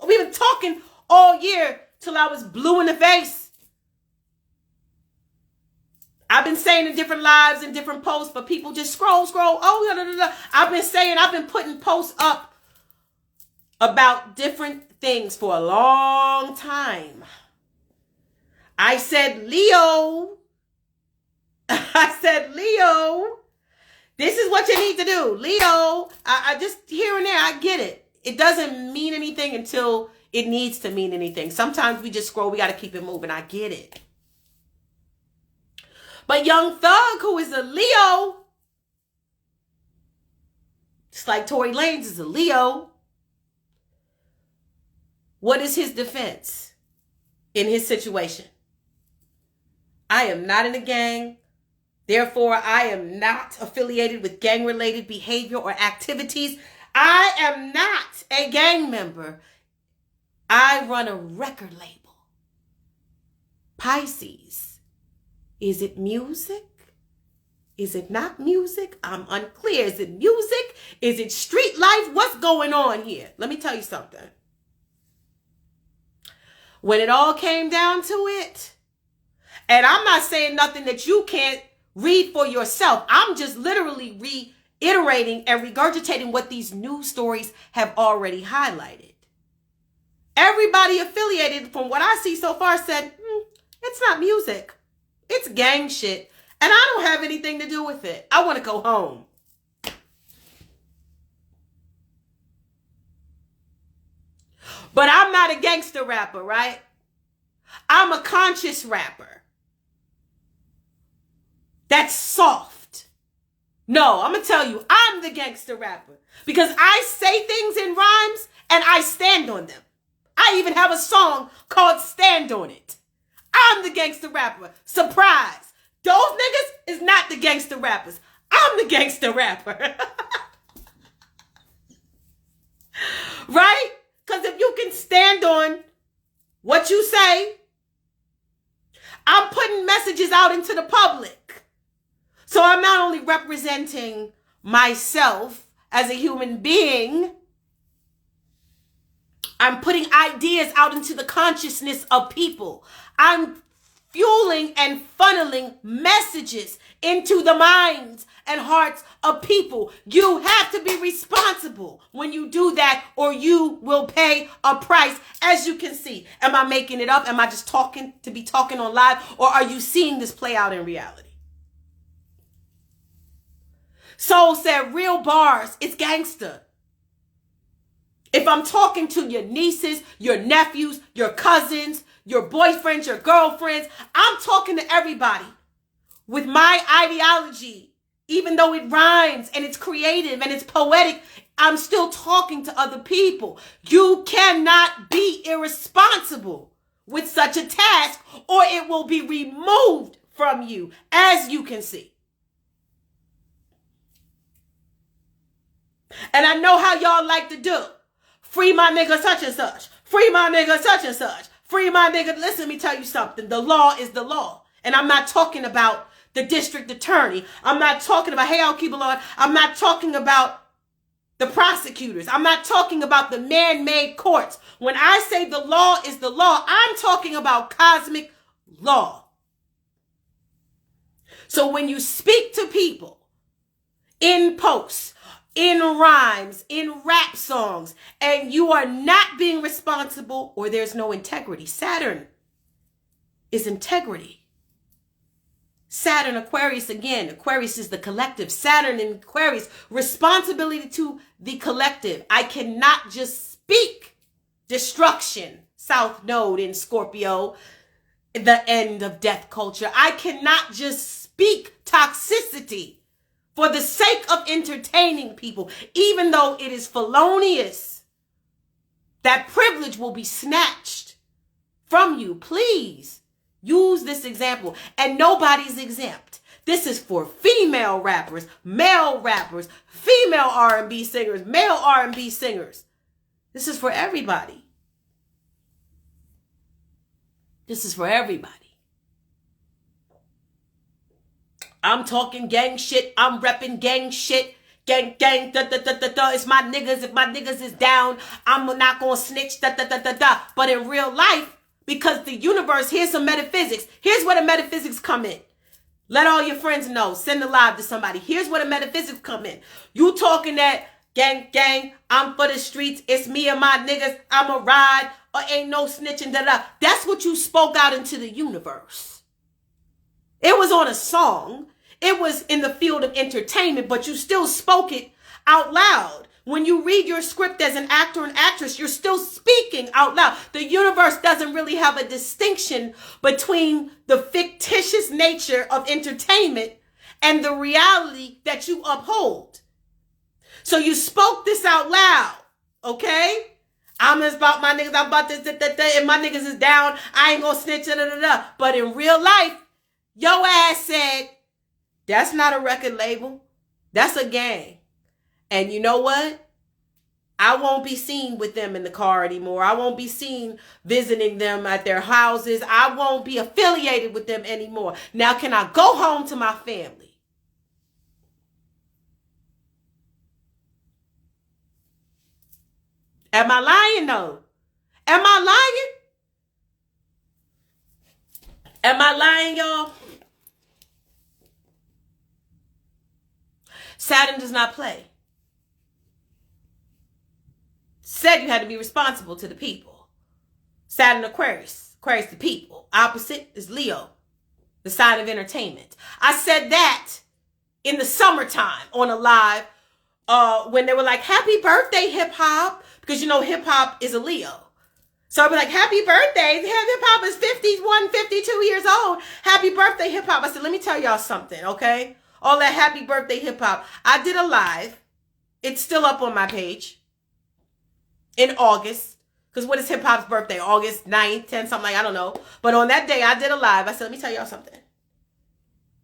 S1: We've been talking all year till I was blue in the face. I've been saying in different lives and different posts, but people just scroll. Oh, da, da, da. I've been putting posts up about different things for a long time. I said, Leo, this is what you need to do. Leo, I just here and there, I get it. It doesn't mean anything until it needs to mean anything. Sometimes we just scroll. We got to keep it moving. I get it. But Young Thug, who is a Leo, just like Tory Lanez is a Leo, what is his defense in his situation? I am not in a gang. Therefore, I am not affiliated with gang-related behavior or activities. I am not a gang member. I run a record label. Pisces. Is it music? Is it not music? I'm unclear. Is it music? Is it street life? What's going on here? Let me tell you something. When it all came down to it, and I'm not saying nothing that you can't read for yourself. I'm just literally reiterating and regurgitating what these news stories have already highlighted. Everybody affiliated, from what I see so far, said, it's not music. It's gang shit. And I don't have anything to do with it. I want to go home. But I'm not a gangster rapper, right? I'm a conscious rapper. That's soft. No, I'm going to tell you, I'm the gangster rapper. Because I say things in rhymes and I stand on them. I even have a song called Stand On It. I'm the gangster rapper. Surprise. Those niggas is not the gangster rappers. I'm the gangster rapper. Right? Because if you can stand on what you say, I'm putting messages out into the public. So I'm not only representing myself as a human being, I'm putting ideas out into the consciousness of people. I'm fueling and funneling messages into the minds and hearts of people. You have to be responsible when you do that, or you will pay a price. As you can see, am I making it up? Am I just talking to be talking on live? Or are you seeing this play out in reality? Soul said, real bars, it's gangster. If I'm talking to your nieces, your nephews, your cousins, your boyfriends, your girlfriends, I'm talking to everybody with my ideology. Even though it rhymes and it's creative and it's poetic, I'm still talking to other people. You cannot be irresponsible with such a task, or it will be removed from you, as you can see. And I know how y'all like to do. Free my nigga such and such. Free my nigga such and such. Free my nigga. Listen, let me tell you something. The law is the law. And I'm not talking about the district attorney. I'm not talking about, hey, I'll keep it on. I'm not talking about the prosecutors. I'm not talking about the man-made courts. When I say the law is the law, I'm talking about cosmic law. So when you speak to people in posts, in rhymes, in rap songs, and you are not being responsible, or there's no integrity. Saturn is integrity. Saturn, Aquarius, again, Aquarius is the collective. Saturn in Aquarius, responsibility to the collective. I cannot just speak destruction. South Node in Scorpio, the end of death culture. I cannot just speak toxicity for the sake of entertaining people, even though it is felonious. That privilege will be snatched from you. Please use this example. And nobody's exempt. This is for female rappers, male rappers, female R&B singers, male R&B singers. This is for everybody. This is for everybody. I'm talking gang shit. I'm repping gang shit. Gang, da, da, da, da, da. It's my niggas. If my niggas is down, I'm not going to snitch, da, da, da, da, da. But in real life, because the universe, here's some metaphysics. Here's where the metaphysics come in. Let all your friends know. Send a live to somebody. Here's where the metaphysics come in. You talking that gang, I'm for the streets. It's me and my niggas. I'm a ride. Or ain't no snitching, da, da. That's what you spoke out into the universe. It was on a song. It was in the field of entertainment, but you still spoke it out loud. When you read your script as an actor and actress, you're still speaking out loud. The universe doesn't really have a distinction between the fictitious nature of entertainment and the reality that you uphold. So you spoke this out loud, okay? I'm just about my niggas. I'm about this, and my niggas is down. I ain't gonna snitch, da, da, da, da. But in real life, your ass said, that's not a record label. That's a gang. And you know what? I won't be seen with them in the car anymore. I won't be seen visiting them at their houses. I won't be affiliated with them anymore. Now, can I go home to my family? Am I lying though? Am I lying? Am I lying, y'all? Saturn does not play. Said you had to be responsible to the people. Saturn, Aquarius. Aquarius, the people. Opposite is Leo, the sign of entertainment. I said that in the summertime on a live when they were like, happy birthday, hip hop. Because you know, hip hop is a Leo. So I'd be like, happy birthday. Hip hop is 51, 52 years old. Happy birthday, hip hop. I said, let me tell y'all something, okay? All that happy birthday hip hop. I did a live. It's still up on my page in August. Because what is hip hop's birthday? August 9th, 10th, something like, I don't know. But on that day, I did a live. I said, let me tell y'all something.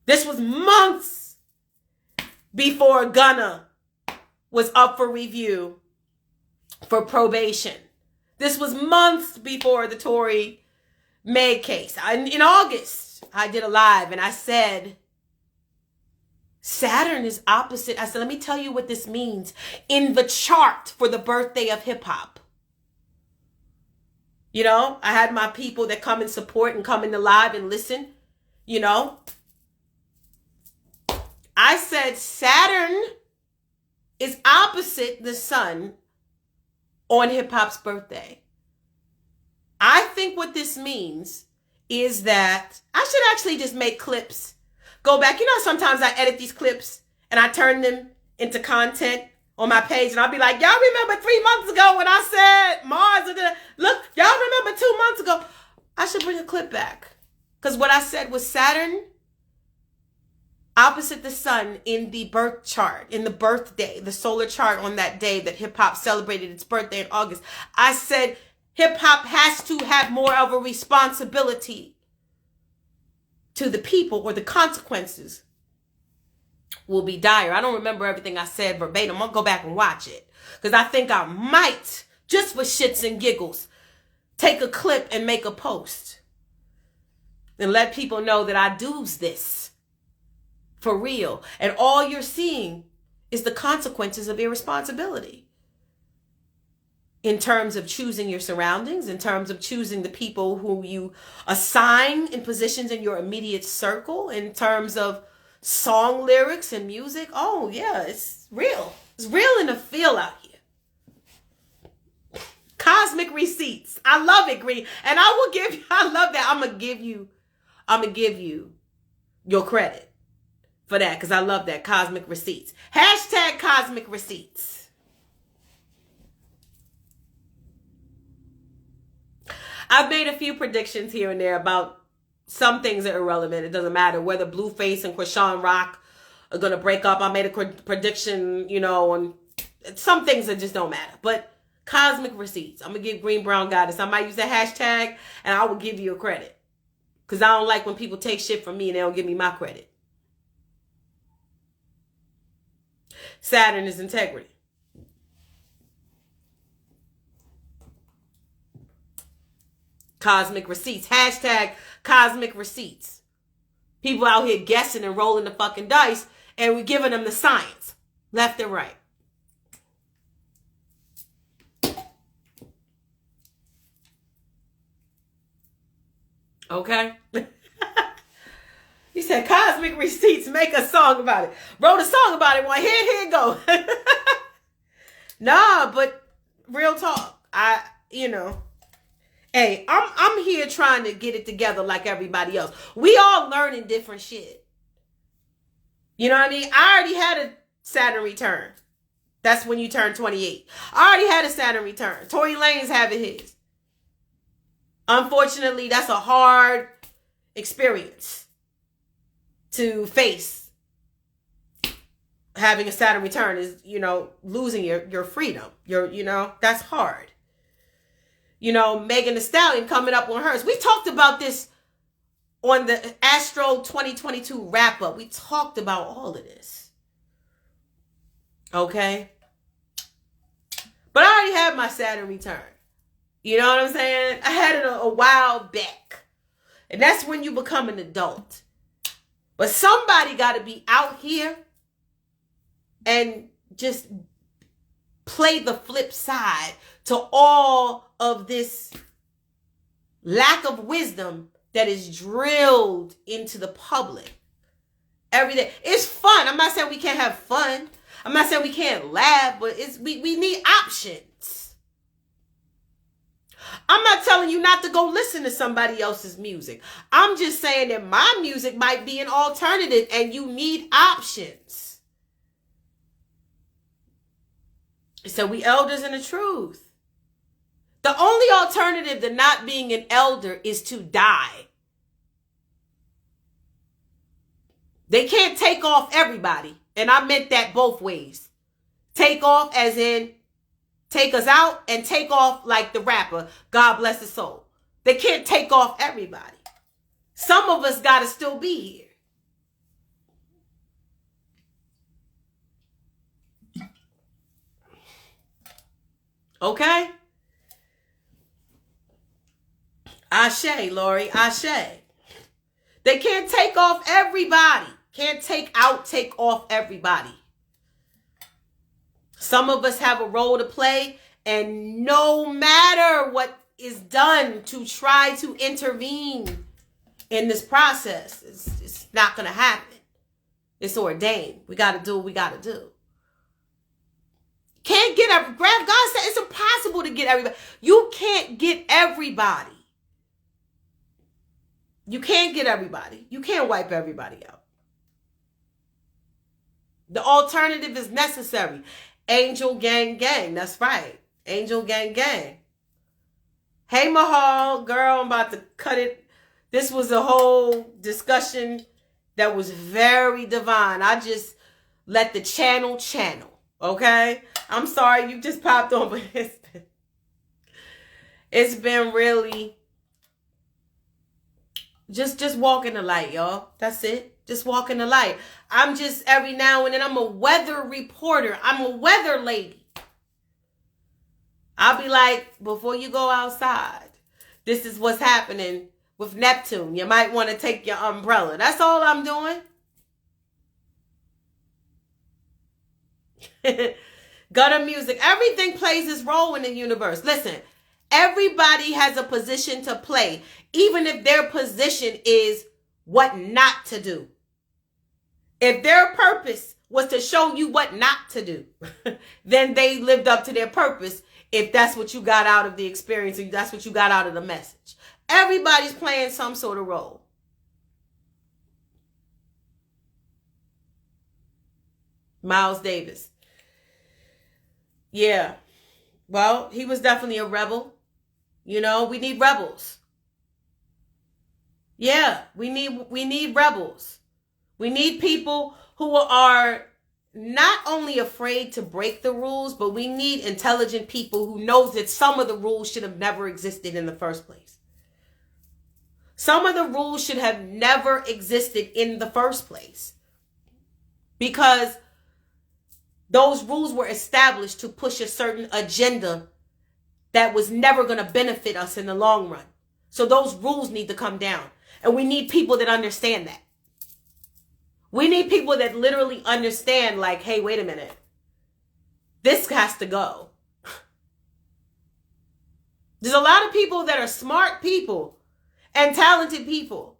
S1: This was months before Gunna was up for review for probation. This was months before the Tory May case. In August, I did a live and I said, Saturn is opposite. I said, let me tell you what this means in the chart for the birthday of hip hop. You know, I had my people that come and support and come in the live and listen, you know. I said Saturn is opposite the sun on hip hop's birthday. I think what this means is that I should actually just make clips. Go back. You know, sometimes I edit these clips and I turn them into content on my page. And I'll be like, y'all remember 3 months ago when I said Mars? Look, y'all remember 2 months ago? I should bring a clip back. Because what I said was Saturn opposite the sun in the birth chart, in the birthday, the solar chart on that day that hip hop celebrated its birthday in August. I said hip hop has to have more of a responsibility to the people, or the consequences will be dire. I don't remember everything I said verbatim. I'm going to go back and watch it, because I think I might, just for shits and giggles, take a clip and make a post and let people know that I do's this for real. And all you're seeing is the consequences of irresponsibility, in terms of choosing your surroundings, in terms of choosing the people who you assign in positions in your immediate circle, in terms of song lyrics and music. Oh yeah, it's real. It's real in the feel out here. Cosmic receipts. I love it, Green. And I will give you, I love that. I'm going to give you your credit for that, because I love that. Cosmic receipts. Hashtag cosmic receipts. I've made a few predictions here and there about some things that are irrelevant. It doesn't matter whether Blueface and Krishan Rock are going to break up. I made a prediction, on some things that just don't matter. But cosmic receipts. I'm going to give Green Brown Goddess. I might use that hashtag, and I will give you a credit, because I don't like when people take shit from me and they don't give me my credit. Saturn is integrity. Cosmic receipts. Hashtag cosmic receipts. People out here guessing and rolling the fucking dice, and we're giving them the science. Left and right. Okay? He said, cosmic receipts, make a song about it. Wrote a song about it. Well, here it go. Nah, but real talk. Hey, I'm here trying to get it together like everybody else. We all learning different shit. You know what I mean? I already had a Saturn return. That's when you turn 28. I already had a Saturn return. Tory Lanez having his. Unfortunately, that's a hard experience to face. Having a Saturn return is, losing your freedom. That's hard. Megan Thee Stallion coming up on hers. We talked about this on the Astro 2022 wrap up. We talked about all of this. Okay? But I already had my Saturn return. You know what I'm saying? I had it a while back. And that's when you become an adult. But somebody got to be out here and just play the flip side to all of this lack of wisdom that is drilled into the public every day. It's fun. I'm not saying we can't have fun. I'm not saying we can't laugh, but we need options. I'm not telling you not to go listen to somebody else's music. I'm just saying that my music might be an alternative and you need options. So we elders in the truth. The only alternative to not being an elder is to die. They can't take off everybody. And I meant that both ways. Take off as in take us out, and take off like the rapper, God bless his soul. They can't take off everybody. Some of us got to still be here. Okay? Ashe, Lori, ashe. They can't take off everybody. Can't take off everybody. Some of us have a role to play, and no matter what is done to try to intervene in this process, it's not going to happen. It's ordained. We got to do what we got to do. Can't get God said it's impossible to get everybody. You can't get everybody. You can't get everybody. You can't wipe everybody out. The alternative is necessary. Angel gang gang. That's right. Angel gang gang. Hey, Mahal, girl, I'm about to cut it. This was a whole discussion that was very divine. I just let the channel. Okay? I'm sorry you just popped on, but it's been really Just walk in the light, y'all. That's it. Just walk in the light. I'm just, every now and then, I'm a weather reporter. I'm a weather lady. I'll be like, before you go outside, this is what's happening with Neptune. You might want to take your umbrella. That's all I'm doing. Gutter music. Everything plays its role in the universe. Listen, everybody has a position to play, even if their position is what not to do. If their purpose was to show you what not to do, then they lived up to their purpose. If that's what you got out of the experience, or that's what you got out of the message. Everybody's playing some sort of role. Miles Davis. Yeah. Well, he was definitely a rebel. You know, we need rebels. Yeah, we need rebels. We need people who are not only afraid to break the rules, but we need intelligent people who knows that some of the rules should have never existed in the first place. Some of the rules should have never existed in the first place, because those rules were established to push a certain agenda that was never going to benefit us in the long run. So those rules need to come down. And we need people that understand that. We need people that literally understand, like, hey, wait a minute. This has to go. There's a lot of people that are smart people and talented people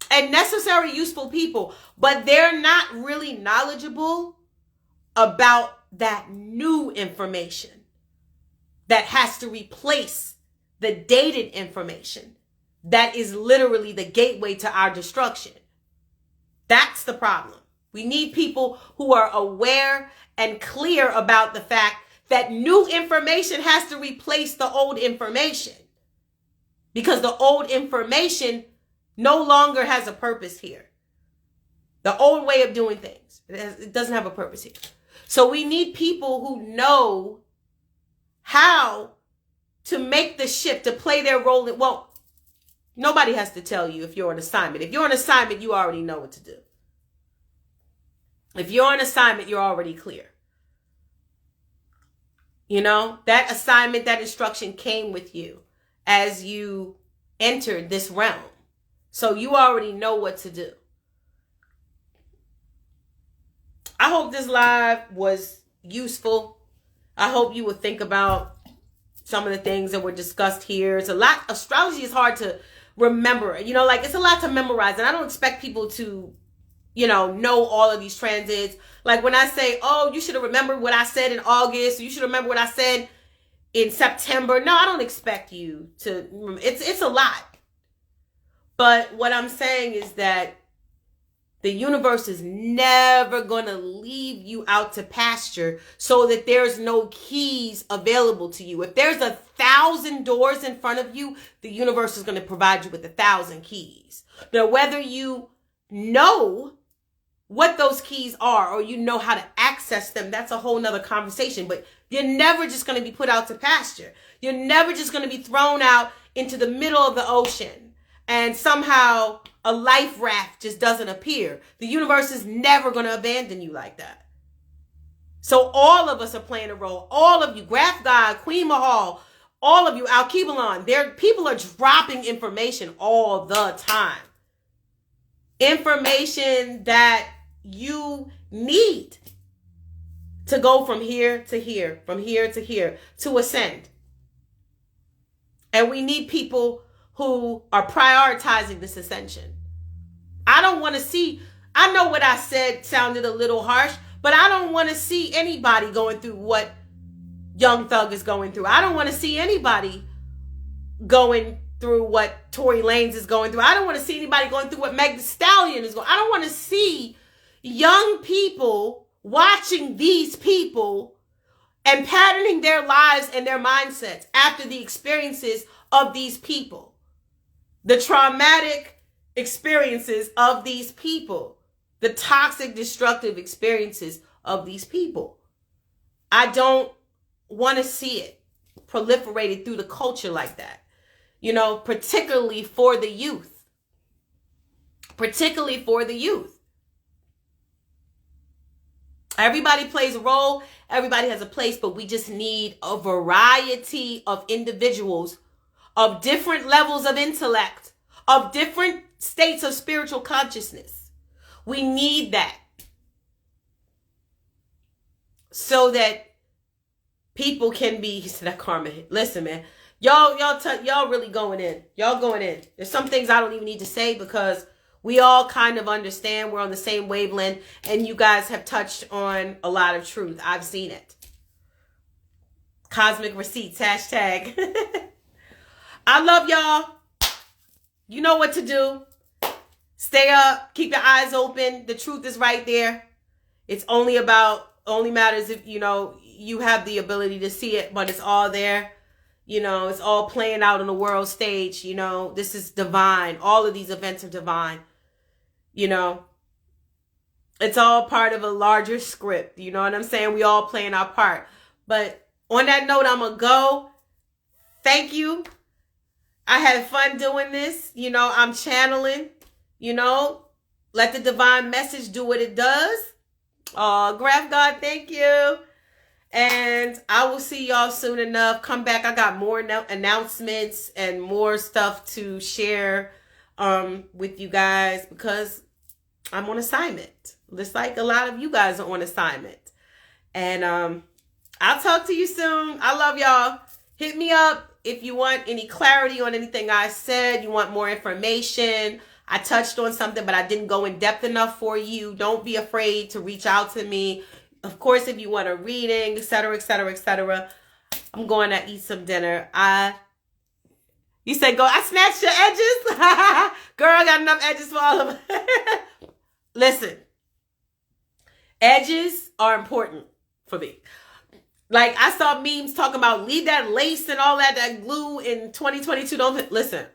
S1: and necessary, useful people, but they're not really knowledgeable about that new information that has to replace the dated information that is literally the gateway to our destruction. That's the problem. We need people who are aware and clear about the fact that new information has to replace the old information, because the old information no longer has a purpose here. The old way of doing things, it doesn't have a purpose here. So we need people who know how to make the shift, to play their role. Well, nobody has to tell you if you're on assignment. If you're on assignment, you already know what to do. If you're on assignment, you're already clear. You know, that assignment, that instruction came with you as you entered this realm. So you already know what to do. I hope this live was useful. I hope you would think about some of the things that were discussed here. It's a lot. Astrology is hard to remember. You know, like, it's a lot to memorize. And I don't expect people to, you know all of these transits. Like when I say, oh, you should have remembered what I said in August. Or you should remember what I said in September. No, I don't expect you to. It's a lot. But what I'm saying is that the universe is never going to leave you out to pasture so that there's no keys available to you. If there's 1,000 doors in front of you, the universe is going to provide you with 1,000 keys. Now, whether you know what those keys are or you know how to access them, that's a whole nother conversation. But you're never just going to be put out to pasture. You're never just going to be thrown out into the middle of the ocean and somehow a life raft just doesn't appear. The universe is never going to abandon you like that. So all of us are playing a role. All of you, Graph God, Queen Mahal, all of you, Al-Kibalon, people are dropping information all the time. Information that you need to go from here to here, from here to here, to ascend. And we need people who are prioritizing this ascension. I don't want to see, I know what I said sounded a little harsh, but I don't want to see anybody going through what Young Thug is going through. I don't want to see anybody going through what Tory Lanez is going through. I don't want to see anybody going through what Meg Thee Stallion is going through. I don't want to see young people watching these people and patterning their lives and their mindsets after the experiences of these people. The traumatic experiences of these people. The toxic, destructive experiences of these people. I don't want to see it proliferated through the culture like that. you know, particularly for the youth. Particularly for the youth. Everybody plays a role. Everybody has a place, but we just need a variety of individuals of different levels of intellect, of different states of spiritual consciousness. We need that so that people can be, he said that karma. Listen, man, y'all really going in. Y'all going in. There's some things I don't even need to say because we all kind of understand. We're on the same wavelength, and you guys have touched on a lot of truth. I've seen it. Cosmic receipts, hashtag. I love y'all. You know what to do. Stay up. Keep your eyes open. The truth is right there. It's only matters if, you know, you have the ability to see it, but it's all there. You know, it's all playing out on the world stage. You know, this is divine. All of these events are divine. You know, it's all part of a larger script. You know what I'm saying? We all playing our part. But on that note, I'm going to go. Thank you. I had fun doing this. You know, I'm channeling. You know, let the divine message do what it does. Graph God, thank you. And I will see y'all soon enough. Come back. I got more announcements and more stuff to share with you guys because I'm on assignment. Just like a lot of you guys are on assignment. And I'll talk to you soon. I love y'all. Hit me up if you want any clarity on anything I said. You want more information. I touched on something, but I didn't go in depth enough for you. Don't be afraid to reach out to me. Of course, if you want a reading, etc., etc., etc. I'm going to eat some dinner. You said go. I snatched your edges. Girl, I got enough edges for all of us. Listen, edges are important for me. Like I saw memes talking about leave that lace and all that glue in 2022. Don't listen.